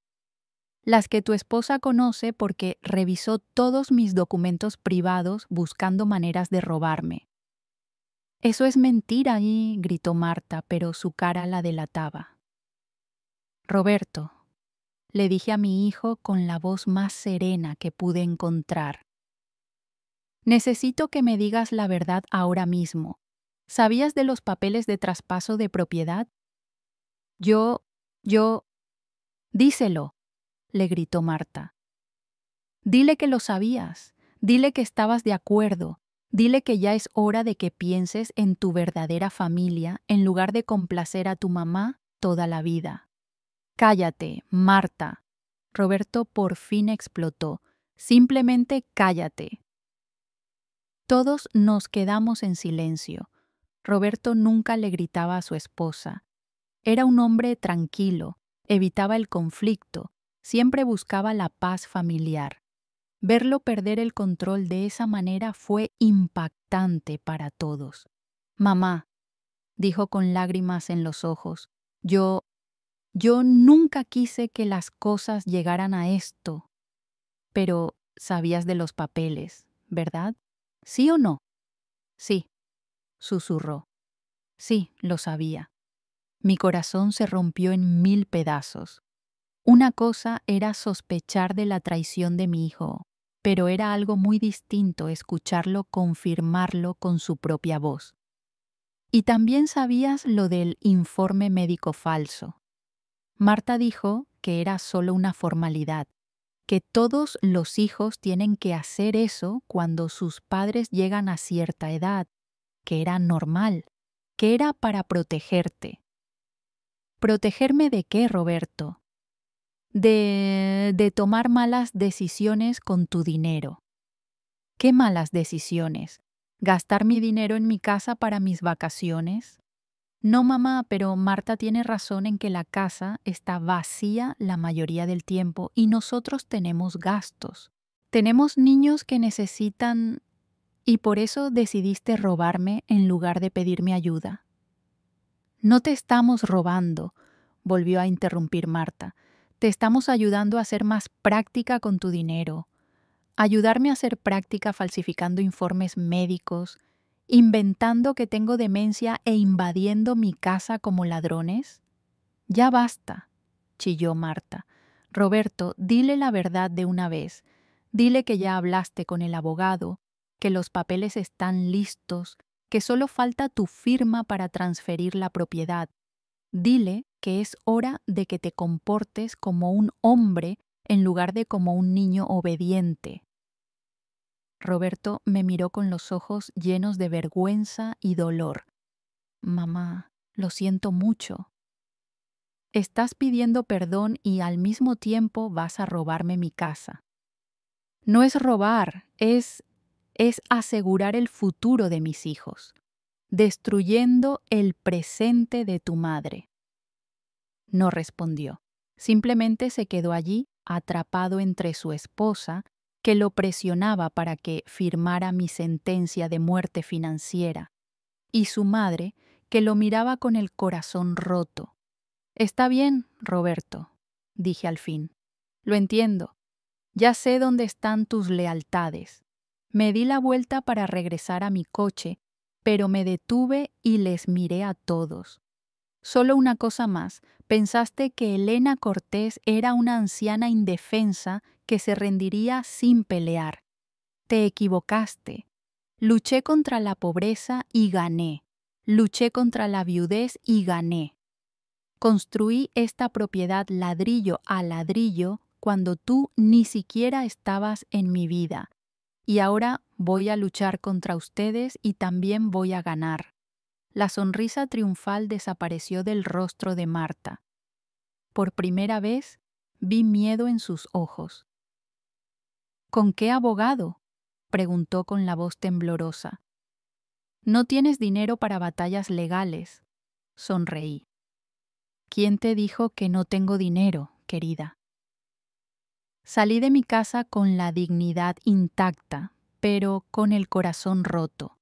Las que tu esposa conoce porque revisó todos mis documentos privados buscando maneras de robarme. Eso es mentira, gritó Marta, pero su cara la delataba. Roberto, le dije a mi hijo con la voz más serena que pude encontrar. Necesito que me digas la verdad ahora mismo. ¿Sabías de los papeles de traspaso de propiedad? Yo... Díselo, le gritó Marta. Dile que lo sabías, dile que estabas de acuerdo, dile que ya es hora de que pienses en tu verdadera familia en lugar de complacer a tu mamá toda la vida. Cállate, Marta. Roberto por fin explotó. Simplemente cállate. Todos nos quedamos en silencio. Roberto nunca le gritaba a su esposa. Era un hombre tranquilo, evitaba el conflicto, siempre buscaba la paz familiar. Verlo perder el control de esa manera fue impactante para todos. Mamá, dijo con lágrimas en los ojos, yo nunca quise que las cosas llegaran a esto. Pero sabías de los papeles, ¿verdad? ¿Sí o no? Sí, susurró. Sí, lo sabía. Mi corazón se rompió en 1000 pedazos. Una cosa era sospechar de la traición de mi hijo, pero era algo muy distinto escucharlo confirmarlo con su propia voz. Y también sabías lo del informe médico falso. Marta dijo que era solo una formalidad, que todos los hijos tienen que hacer eso cuando sus padres llegan a cierta edad, que era normal, que era para protegerte. ¿Protegerme de qué, Roberto? De tomar malas decisiones con tu dinero. ¿Qué malas decisiones? ¿Gastar mi dinero en mi casa para mis vacaciones? No, mamá, pero Marta tiene razón en que la casa está vacía la mayoría del tiempo y nosotros tenemos gastos. Tenemos niños que necesitan... ¿Y por eso decidiste robarme en lugar de pedirme ayuda? No te estamos robando, volvió a interrumpir Marta. Te estamos ayudando a ser más práctica con tu dinero. Ayudarme a ser práctica falsificando informes médicos, inventando que tengo demencia e invadiendo mi casa como ladrones. Ya basta, chilló Marta. Roberto, dile la verdad de una vez. Dile que ya hablaste con el abogado, que los papeles están listos, que solo falta tu firma para transferir la propiedad. Dile que es hora de que te comportes como un hombre en lugar de como un niño obediente. Roberto me miró con los ojos llenos de vergüenza y dolor. Mamá, lo siento mucho. Estás pidiendo perdón y al mismo tiempo vas a robarme mi casa. No es robar, es asegurar el futuro de mis hijos, destruyendo el presente de tu madre. No respondió. Simplemente se quedó allí, atrapado entre su esposa, que lo presionaba para que firmara mi sentencia de muerte financiera, y su madre, que lo miraba con el corazón roto. Está bien, Roberto, dije al fin. Lo entiendo. Ya sé dónde están tus lealtades. Me di la vuelta para regresar a mi coche pero me detuve y les miré a todos. Solo una cosa más, pensaste que Elena Cortés era una anciana indefensa que se rendiría sin pelear. Te equivocaste. Luché contra la pobreza y gané. Luché contra la viudez y gané. Construí esta propiedad ladrillo a ladrillo cuando tú ni siquiera estabas en mi vida. Y ahora voy a luchar contra ustedes y también voy a ganar. La sonrisa triunfal desapareció del rostro de Marta. Por primera vez vi miedo en sus ojos. ¿Con qué abogado?, preguntó con la voz temblorosa. No tienes dinero para batallas legales, sonreí. ¿Quién te dijo que no tengo dinero, querida? Salí de mi casa con la dignidad intacta, pero con el corazón roto.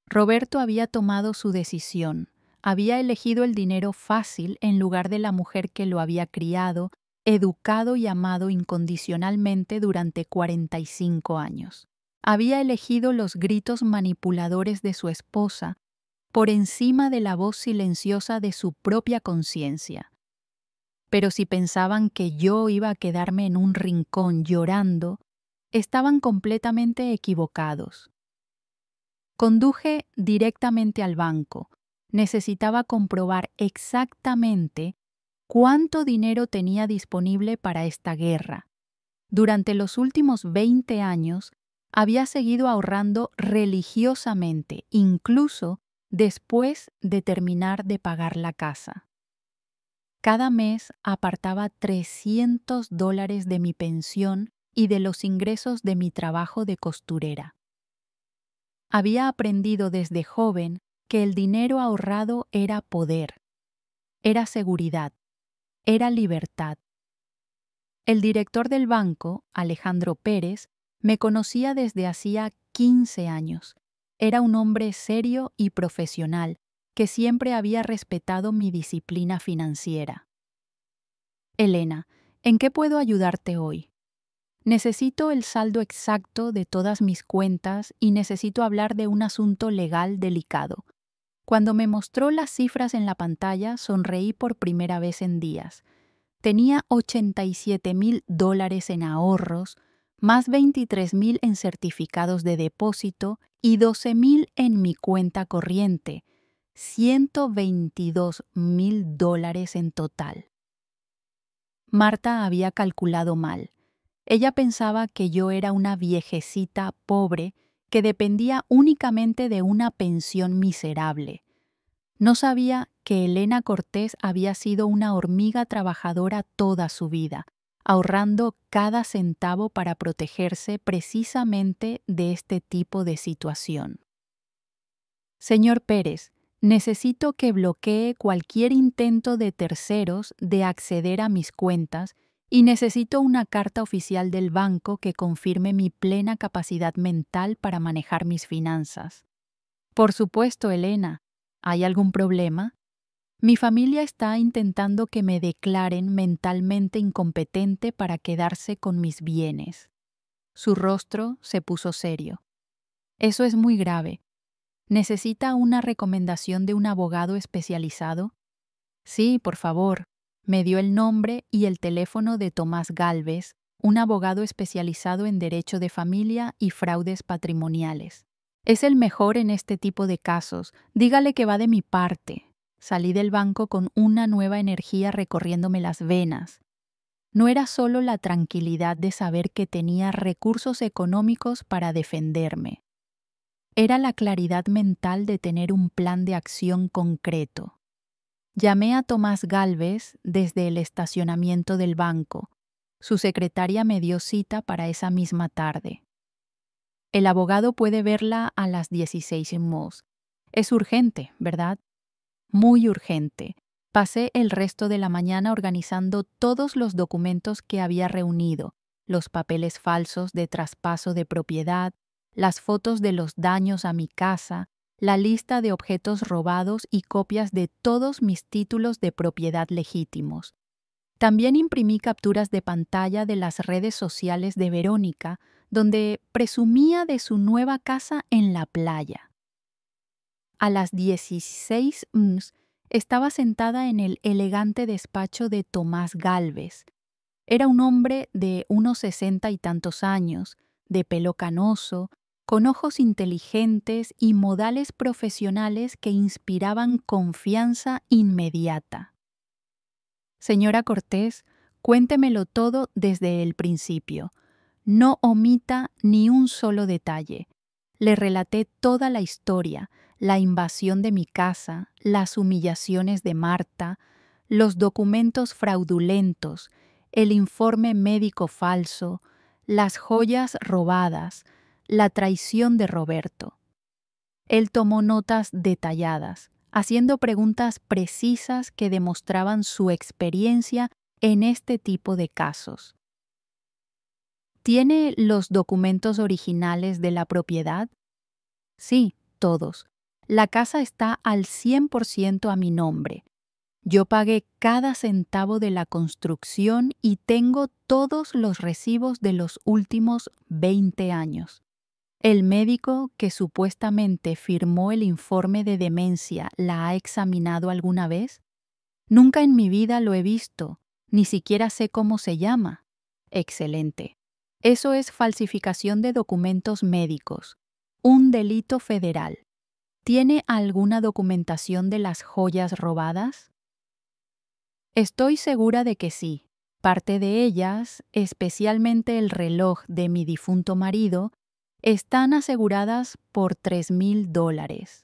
Roberto había tomado su decisión. Había elegido el dinero fácil en lugar de la mujer que lo había criado, educado y amado incondicionalmente durante 45 años. Había elegido los gritos manipuladores de su esposa por encima de la voz silenciosa de su propia conciencia. Pero si pensaban que yo iba a quedarme en un rincón llorando, estaban completamente equivocados. Conduje directamente al banco. Necesitaba comprobar exactamente cuánto dinero tenía disponible para esta guerra. Durante los últimos 20 años, había seguido ahorrando religiosamente, incluso después de terminar de pagar la casa. Cada mes apartaba $300 de mi pensión y de los ingresos de mi trabajo de costurera. Había aprendido desde joven que el dinero ahorrado era poder, era seguridad, era libertad. El director del banco, Alejandro Pérez, me conocía desde hacía 15 años. Era un hombre serio y profesional que siempre había respetado mi disciplina financiera. Elena, ¿en qué puedo ayudarte hoy? Necesito el saldo exacto de todas mis cuentas y necesito hablar de un asunto legal delicado. Cuando me mostró las cifras en la pantalla, sonreí por primera vez en días. Tenía $87,000 en ahorros, más $23,000 en certificados de depósito y $12,000 en mi cuenta corriente. $122,000 en total. Marta había calculado mal. Ella pensaba que yo era una viejecita pobre que dependía únicamente de una pensión miserable. No sabía que Elena Cortés había sido una hormiga trabajadora toda su vida, ahorrando cada centavo para protegerse precisamente de este tipo de situación. Señor Pérez, necesito que bloquee cualquier intento de terceros de acceder a mis cuentas y necesito una carta oficial del banco que confirme mi plena capacidad mental para manejar mis finanzas. Por supuesto, Elena. ¿Hay algún problema? Mi familia está intentando que me declaren mentalmente incompetente para quedarse con mis bienes. Su rostro se puso serio. Eso es muy grave. ¿Necesita una recomendación de un abogado especializado? Sí, por favor. Me dio el nombre y el teléfono de Tomás Gálvez, un abogado especializado en derecho de familia y fraudes patrimoniales. Es el mejor en este tipo de casos. Dígale que va de mi parte. Salí del banco con una nueva energía recorriéndome las venas. No era solo la tranquilidad de saber que tenía recursos económicos para defenderme. Era la claridad mental de tener un plan de acción concreto. Llamé a Tomás Gálvez desde el estacionamiento del banco. Su secretaria me dio cita para esa misma tarde. El abogado puede verla a las 16:00. Es urgente, ¿verdad? Muy urgente. Pasé el resto de la mañana organizando todos los documentos que había reunido, los papeles falsos de traspaso de propiedad, las fotos de los daños a mi casa, la lista de objetos robados y copias de todos mis títulos de propiedad legítimos. También imprimí capturas de pantalla de las redes sociales de Verónica, donde presumía de su nueva casa en la playa. A las 16 estaba sentada en el elegante despacho de Tomás Gálvez. Era un hombre de unos 60 y tantos años, de pelo canoso, con ojos inteligentes y modales profesionales que inspiraban confianza inmediata. Señora Cortés, cuéntemelo todo desde el principio. No omita ni un solo detalle. Le relaté toda la historia, la invasión de mi casa, las humillaciones de Marta, los documentos fraudulentos, el informe médico falso, las joyas robadas, la traición de Roberto. Él tomó notas detalladas, haciendo preguntas precisas que demostraban su experiencia en este tipo de casos. ¿Tiene los documentos originales de la propiedad? Sí, todos. La casa está al 100% a mi nombre. Yo pagué cada centavo de la construcción y tengo todos los recibos de los últimos 20 años. El médico que supuestamente firmó el informe de demencia ¿la ha examinado alguna vez? Nunca en mi vida lo he visto, ni siquiera sé cómo se llama. Excelente. Eso es falsificación de documentos médicos, un delito federal. ¿Tiene alguna documentación de las joyas robadas? Estoy segura de que sí. Parte de ellas, especialmente el reloj de mi difunto marido, están aseguradas por $3,000.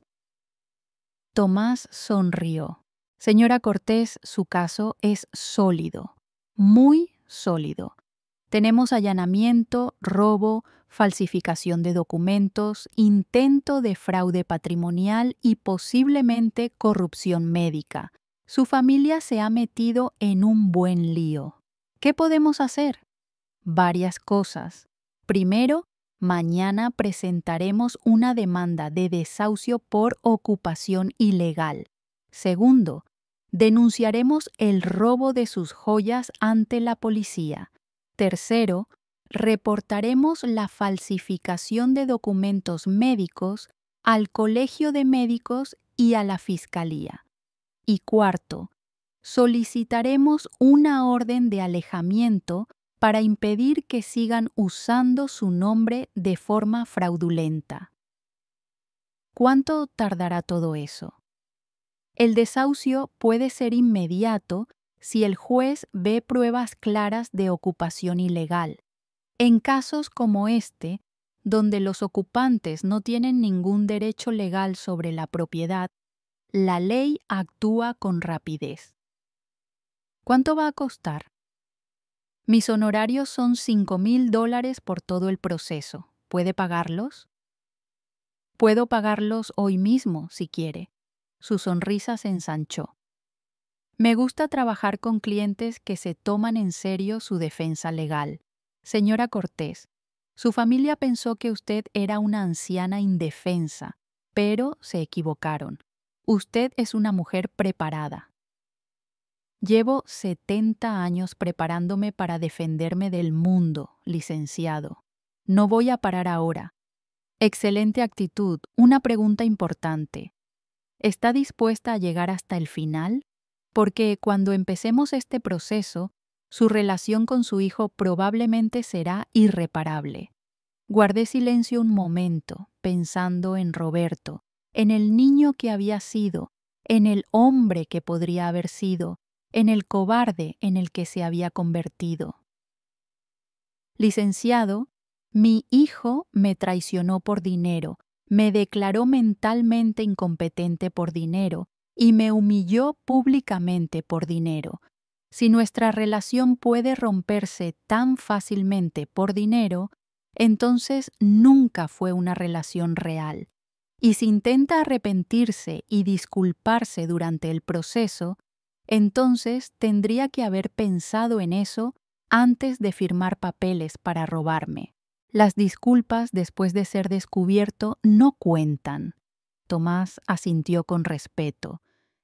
Tomás sonrió. Señora Cortés, su caso es sólido, muy sólido. Tenemos allanamiento, robo, falsificación de documentos, intento de fraude patrimonial y posiblemente corrupción médica. Su familia se ha metido en un buen lío. ¿Qué podemos hacer? Varias cosas. Primero, mañana presentaremos una demanda de desahucio por ocupación ilegal. Segundo, denunciaremos el robo de sus joyas ante la policía. Tercero, reportaremos la falsificación de documentos médicos al Colegio de Médicos y a la Fiscalía. Y cuarto, solicitaremos una orden de alejamiento para impedir que sigan usando su nombre de forma fraudulenta. ¿Cuánto tardará todo eso? El desahucio puede ser inmediato si el juez ve pruebas claras de ocupación ilegal. En casos como este, donde los ocupantes no tienen ningún derecho legal sobre la propiedad, la ley actúa con rapidez. ¿Cuánto va a costar? Mis honorarios son $5,000 por todo el proceso. ¿Puede pagarlos? Puedo pagarlos hoy mismo, si quiere. Su sonrisa se ensanchó. Me gusta trabajar con clientes que se toman en serio su defensa legal. Señora Cortés, su familia pensó que usted era una anciana indefensa, pero se equivocaron. Usted es una mujer preparada. Llevo 70 años preparándome para defenderme del mundo, licenciado. No voy a parar ahora. Excelente actitud. Una pregunta importante. ¿Está dispuesta a llegar hasta el final? Porque cuando empecemos este proceso, su relación con su hijo probablemente será irreparable. Guardé silencio un momento, pensando en Roberto, en el niño que había sido, en el hombre que podría haber sido, en el cobarde en el que se había convertido. Licenciado, mi hijo me traicionó por dinero, me declaró mentalmente incompetente por dinero y me humilló públicamente por dinero. Si nuestra relación puede romperse tan fácilmente por dinero, entonces nunca fue una relación real. Y si intenta arrepentirse y disculparse durante el proceso, entonces tendría que haber pensado en eso antes de firmar papeles para robarme. Las disculpas después de ser descubierto no cuentan. Tomás asintió con respeto.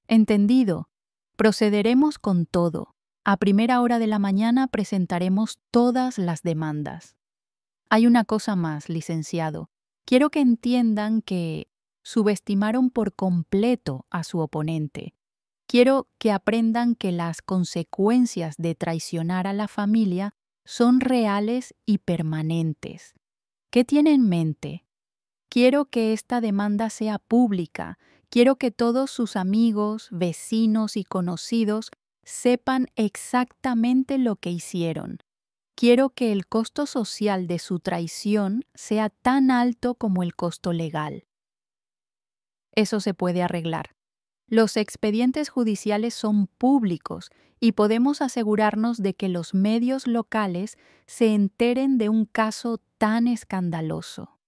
Entendido. Procederemos con todo. A primera hora de la mañana presentaremos todas las demandas. Hay una cosa más, licenciado. Quiero que entiendan que Subestimaron por completo a su oponente. Quiero que aprendan que las consecuencias de traicionar a la familia son reales y permanentes. ¿Qué tiene en mente? Quiero que esta demanda sea pública. Quiero que todos sus amigos, vecinos y conocidos sepan exactamente lo que hicieron. Quiero que el costo social de su traición sea tan alto como el costo legal. Eso se puede arreglar. Los expedientes judiciales son públicos y podemos asegurarnos de que los medios locales se enteren de un caso tan escandaloso.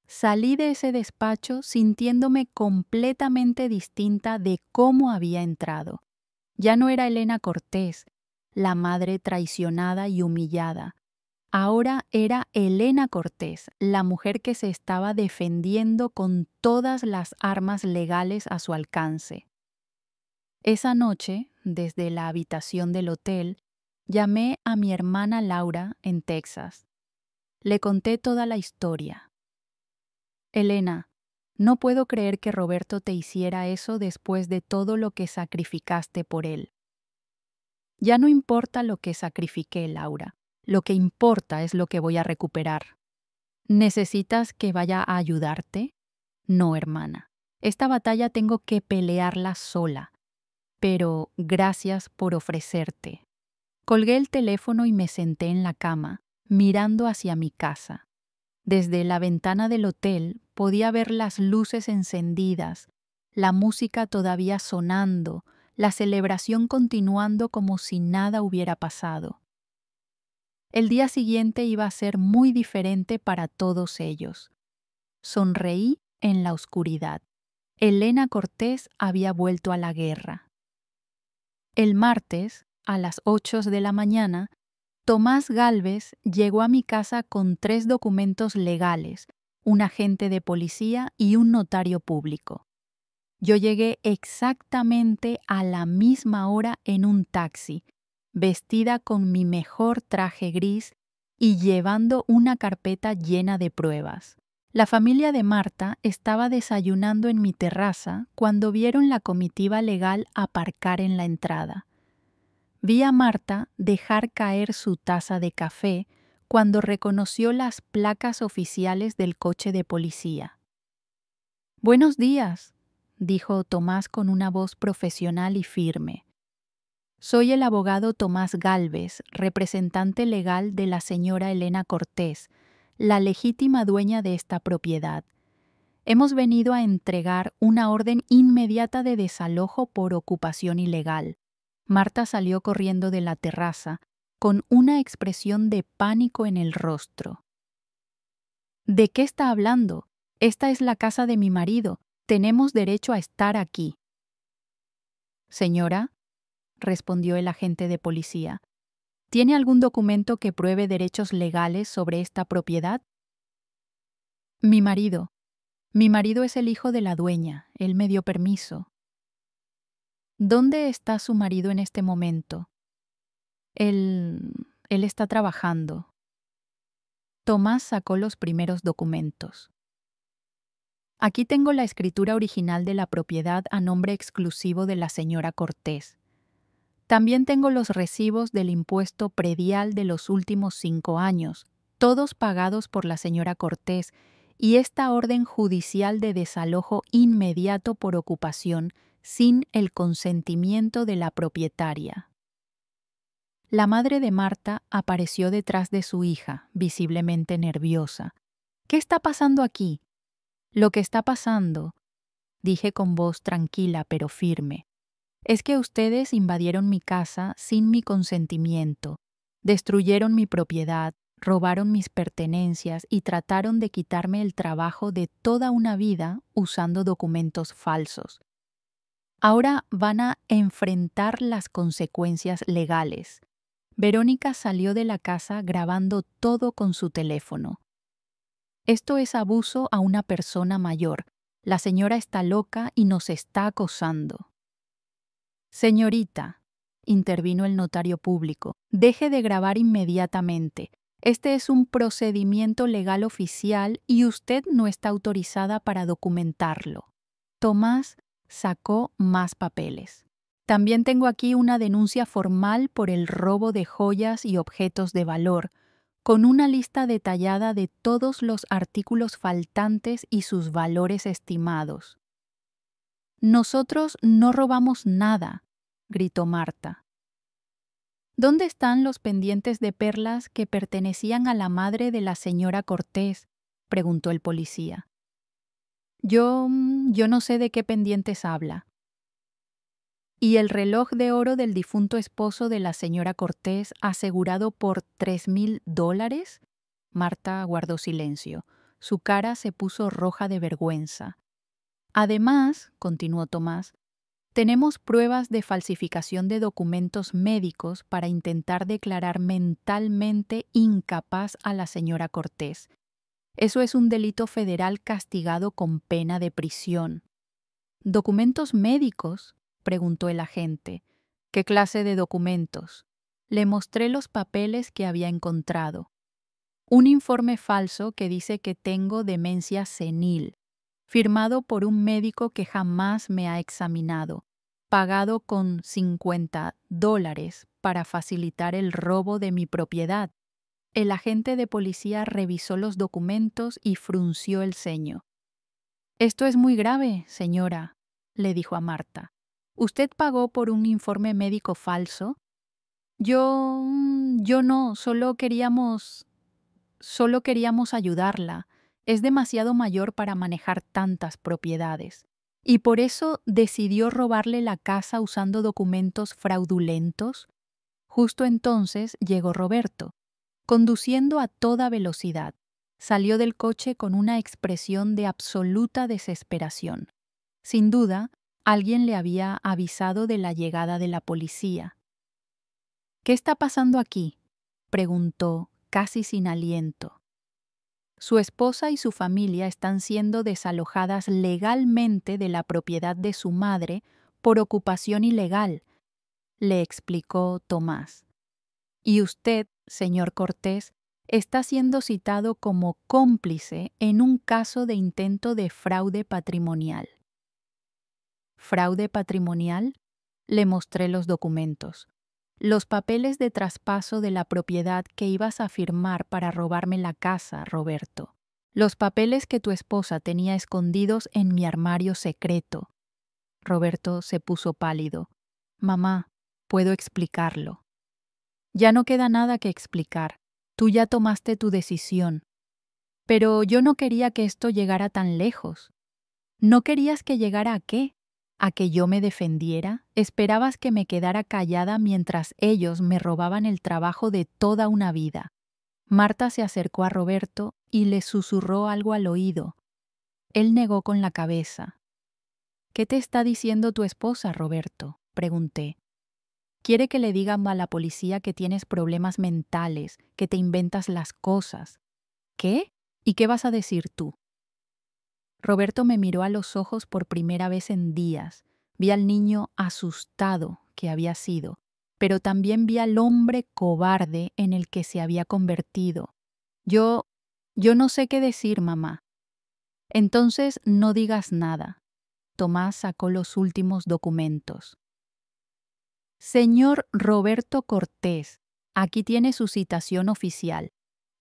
Salí de ese despacho sintiéndome completamente distinta de cómo había entrado. Ya no era Elena Cortés, la madre traicionada y humillada. Ahora era Elena Cortés, la mujer que se estaba defendiendo con todas las armas legales a su alcance. Esa noche, desde la habitación del hotel, llamé a mi hermana Laura en Texas. Le conté toda la historia. Elena, no puedo creer que Roberto te hiciera eso después de todo lo que sacrificaste por él. Ya no importa lo que sacrifiqué, Laura. Lo que importa es lo que voy a recuperar. ¿Necesitas que vaya a ayudarte? No, hermana. Esta batalla tengo que pelearla sola. Pero gracias por ofrecerte. Colgué el teléfono y me senté en la cama, mirando hacia mi casa. Desde la ventana del hotel podía ver las luces encendidas, la música todavía sonando, la celebración continuando como si nada hubiera pasado. El día siguiente iba a ser muy diferente para todos ellos. Sonreí en la oscuridad. Elena Cortés había vuelto a la guerra. El martes, a las 8 de la mañana, Tomás Gálvez llegó a mi casa con 3 documentos legales, un agente de policía y un notario público. Yo llegué exactamente a la misma hora en un taxi, vestida con mi mejor traje gris y llevando una carpeta llena de pruebas. La familia de Marta estaba desayunando en mi terraza cuando vieron la comitiva legal aparcar en la entrada. Vi a Marta dejar caer su taza de café cuando reconoció las placas oficiales del coche de policía. «Buenos días», dijo Tomás con una voz profesional y firme. «Soy el abogado Tomás Gálvez, representante legal de la señora Elena Cortés, la legítima dueña de esta propiedad. Hemos venido a entregar una orden inmediata de desalojo por ocupación ilegal». Marta salió corriendo de la terraza, con una expresión de pánico en el rostro. «¿De qué está hablando? Esta es la casa de mi marido. Tenemos derecho a estar aquí». «Señora», respondió el agente de policía, ¿tiene algún documento que pruebe derechos legales sobre esta propiedad? Mi marido es el hijo de la dueña. Él me dio permiso». «¿Dónde está su marido en este momento?» Él está trabajando». Tomás sacó los primeros documentos. «Aquí tengo la escritura original de la propiedad a nombre exclusivo de la señora Cortés. También tengo los recibos del impuesto predial de los últimos 5 años, todos pagados por la señora Cortés, y esta orden judicial de desalojo inmediato por ocupación sin el consentimiento de la propietaria». La madre de Marta apareció detrás de su hija, visiblemente nerviosa. «¿Qué está pasando aquí?» «Lo que está pasando», dije con voz tranquila pero firme, «es que ustedes invadieron mi casa sin mi consentimiento, destruyeron mi propiedad, robaron mis pertenencias y trataron de quitarme el trabajo de toda una vida usando documentos falsos. Ahora van a enfrentar las consecuencias legales». Verónica salió de la casa grabando todo con su teléfono. «Esto es abuso a una persona mayor. La señora está loca y nos está acosando». «Señorita», intervino el notario público, «deje de grabar inmediatamente. Este es un procedimiento legal oficial y usted no está autorizada para documentarlo. Tomás sacó más papeles. También tengo aquí una denuncia formal por el robo de joyas y objetos de valor, con una lista detallada de todos los artículos faltantes y sus valores estimados. Nosotros no robamos nada, gritó Marta. ¿Dónde están los pendientes de perlas que pertenecían a la madre de la señora Cortés?, preguntó el policía. Yo no sé de qué pendientes habla. ¿Y el reloj de oro del difunto esposo de la señora Cortés asegurado por $3,000? Marta guardó silencio. Su cara se puso roja de vergüenza. Además, continuó Tomás, tenemos pruebas de falsificación de documentos médicos para intentar declarar mentalmente incapaz a la señora Cortés. Eso es un delito federal castigado con pena de prisión. ¿Documentos médicos?, preguntó el agente. ¿Qué clase de documentos? Le mostré los papeles que había encontrado. Un informe falso que dice que tengo demencia senil, firmado por un médico que jamás me ha examinado, pagado con $50 para facilitar el robo de mi propiedad. El agente de policía revisó los documentos y frunció el ceño. «Esto es muy grave, señora», le dijo a Marta. «¿Usted pagó por un informe médico falso?» Yo no, solo queríamos ayudarla. Es demasiado mayor para manejar tantas propiedades. ¿Y por eso decidió robarle la casa usando documentos fraudulentos? Justo entonces llegó Roberto, conduciendo a toda velocidad. Salió del coche con una expresión de absoluta desesperación. Sin duda, alguien le había avisado de la llegada de la policía. «¿Qué está pasando aquí?», preguntó, casi sin aliento. Su esposa y su familia están siendo desalojadas legalmente de la propiedad de su madre por ocupación ilegal, le explicó Tomás. Y usted, señor Cortés, está siendo citado como cómplice en un caso de intento de fraude patrimonial. ¿Fraude patrimonial? Le mostré los documentos. Los papeles de traspaso de la propiedad que ibas a firmar para robarme la casa, Roberto. Los papeles que tu esposa tenía escondidos en mi armario secreto. Roberto se puso pálido. Mamá, puedo explicarlo. Ya no queda nada que explicar. Tú ya tomaste tu decisión. Pero yo no quería que esto llegara tan lejos. ¿No querías que llegara a qué? ¿A que yo me defendiera? ¿Esperabas que me quedara callada mientras ellos me robaban el trabajo de toda una vida? Marta se acercó a Roberto y le susurró algo al oído. Él negó con la cabeza. «¿Qué te está diciendo tu esposa, Roberto?», pregunté. «Quiere que le digan a la policía que tienes problemas mentales, que te inventas las cosas». «¿Qué? ¿Y qué vas a decir tú?». Roberto me miró a los ojos por primera vez en días. Vi al niño asustado que había sido, pero también vi al hombre cobarde en el que se había convertido. Yo no sé qué decir, mamá». «Entonces no digas nada». Tomás sacó los últimos documentos. «Señor Roberto Cortés, aquí tiene su citación oficial.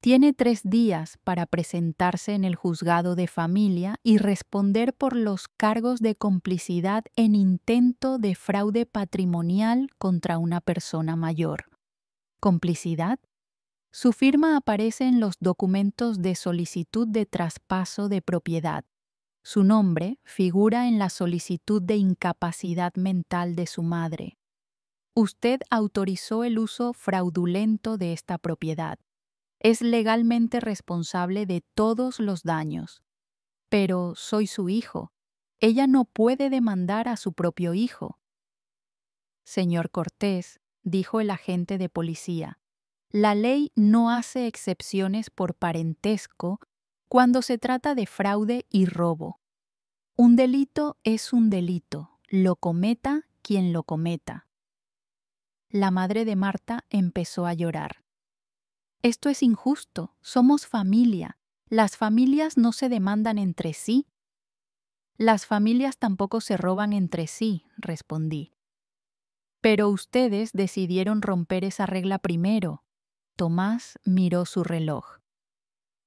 Tiene 3 días para presentarse en el juzgado de familia y responder por los cargos de complicidad en intento de fraude patrimonial contra una persona mayor». ¿Complicidad? Su firma aparece en los documentos de solicitud de traspaso de propiedad. Su nombre figura en la solicitud de incapacidad mental de su madre. Usted autorizó el uso fraudulento de esta propiedad. Es legalmente responsable de todos los daños. Pero soy su hijo. Ella no puede demandar a su propio hijo. «Señor Cortés», dijo el agente de policía, «la ley no hace excepciones por parentesco cuando se trata de fraude y robo. Un delito es un delito, lo cometa quien lo cometa». La madre de Marta empezó a llorar. Esto es injusto. Somos familia. Las familias no se demandan entre sí. Las familias tampoco se roban entre sí, respondí. Pero ustedes decidieron romper esa regla primero. Tomás miró su reloj.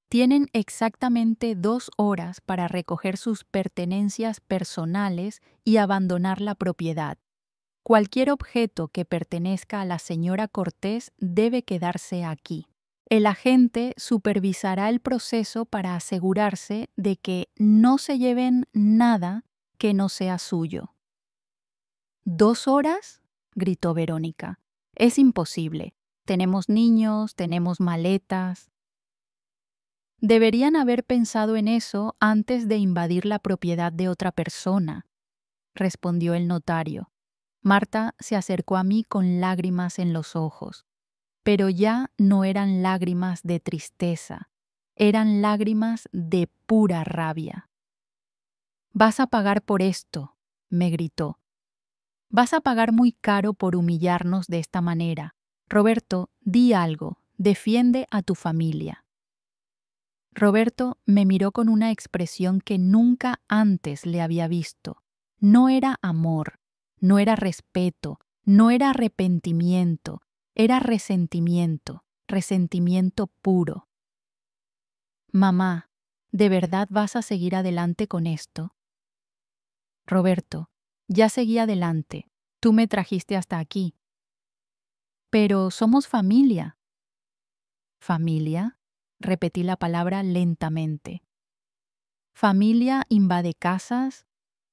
Tienen exactamente 2 horas para recoger sus pertenencias personales y abandonar la propiedad. Cualquier objeto que pertenezca a la señora Cortés debe quedarse aquí. El agente supervisará el proceso para asegurarse de que no se lleven nada que no sea suyo. ¿2 horas? Gritó Verónica. Es imposible. Tenemos niños, tenemos maletas. Deberían haber pensado en eso antes de invadir la propiedad de otra persona, respondió el notario. Marta se acercó a mí con lágrimas en los ojos, pero ya no eran lágrimas de tristeza, eran lágrimas de pura rabia. «Vas a pagar por esto», me gritó. «Vas a pagar muy caro por humillarnos de esta manera. Roberto, di algo, defiende a tu familia». Roberto me miró con una expresión que nunca antes le había visto. No era amor, no era respeto, no era arrepentimiento, era resentimiento, resentimiento puro. «Mamá, ¿de verdad vas a seguir adelante con esto?» «Roberto, ya seguí adelante. Tú me trajiste hasta aquí». «Pero somos familia». «¿Familia?», repetí la palabra lentamente. «Familia invade casas,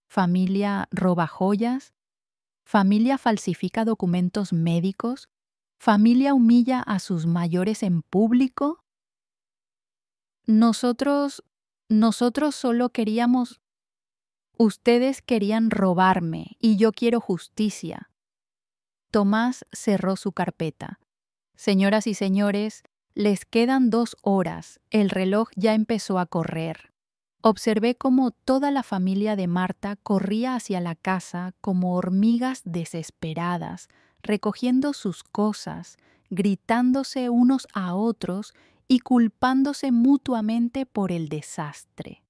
familia roba joyas, familia falsifica documentos médicos, familia humilla a sus mayores en público». Nosotros solo queríamos... Ustedes querían robarme y yo quiero justicia. Tomás cerró su carpeta. «Señoras y señores, les quedan 2 horas. El reloj ya empezó a correr». Observé cómo toda la familia de Marta corría hacia la casa como hormigas desesperadas, recogiendo sus cosas, gritándose unos a otros y culpándose mutuamente por el desastre.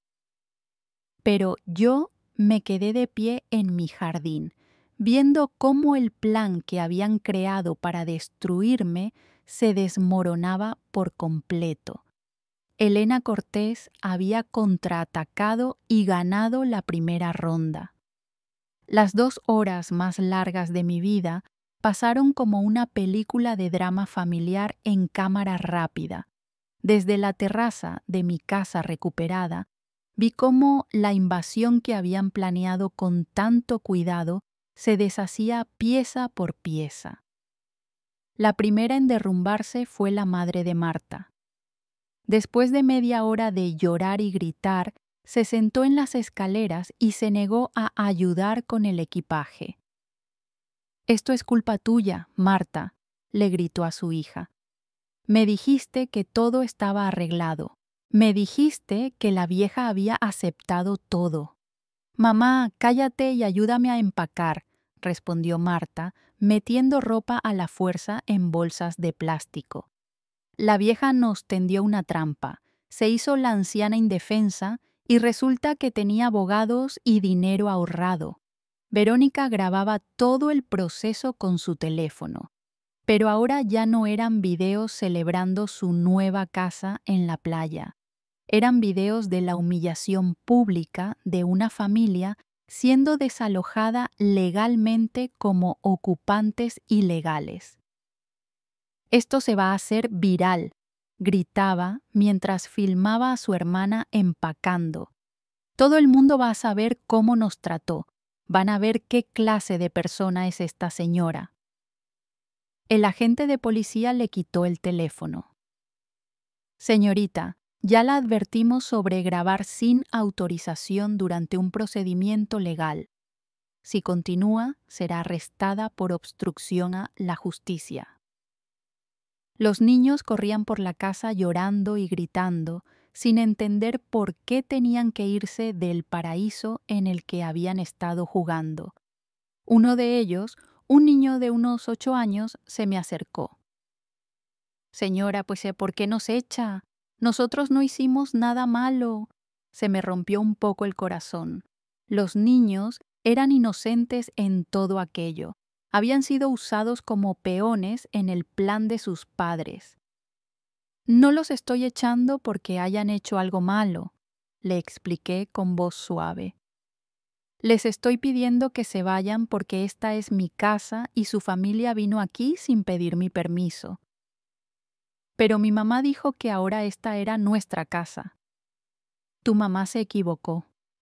Pero yo me quedé de pie en mi jardín, viendo cómo el plan que habían creado para destruirme se desmoronaba por completo. Elena Cortés había contraatacado y ganado la primera ronda. Las 2 horas más largas de mi vida pasaron como una película de drama familiar en cámara rápida. Desde la terraza de mi casa recuperada, vi cómo la invasión que habían planeado con tanto cuidado se deshacía pieza por pieza. La primera en derrumbarse fue la madre de Marta. Después de media hora de llorar y gritar, se sentó en las escaleras y se negó a ayudar con el equipaje. «Esto es culpa tuya, Marta», le gritó a su hija. «Me dijiste que todo estaba arreglado. Me dijiste que la vieja había aceptado todo». «Mamá, cállate y ayúdame a empacar», respondió Marta, metiendo ropa a la fuerza en bolsas de plástico. La vieja nos tendió una trampa, se hizo la anciana indefensa y resulta que tenía abogados y dinero ahorrado. Verónica grababa todo el proceso con su teléfono, pero ahora ya no eran videos celebrando su nueva casa en la playa. Eran videos de la humillación pública de una familia siendo desalojada legalmente como ocupantes ilegales. «Esto se va a hacer viral», gritaba mientras filmaba a su hermana empacando. «Todo el mundo va a saber cómo nos trató. Van a ver qué clase de persona es esta señora». El agente de policía le quitó el teléfono. «Señorita, ya la advertimos sobre grabar sin autorización durante un procedimiento legal. Si continúa, será arrestada por obstrucción a la justicia». Los niños corrían por la casa llorando y gritando, sin entender por qué tenían que irse del paraíso en el que habían estado jugando. Uno de ellos, un niño de unos 8 años, se me acercó. Señora, pues ¿por qué nos echa? Nosotros no hicimos nada malo. Se me rompió un poco el corazón. Los niños eran inocentes en todo aquello. Habían sido usados como peones en el plan de sus padres. No los estoy echando porque hayan hecho algo malo, le expliqué con voz suave. Les estoy pidiendo que se vayan porque esta es mi casa y su familia vino aquí sin pedir mi permiso. Pero mi mamá dijo que ahora esta era nuestra casa. Tu mamá se equivocó.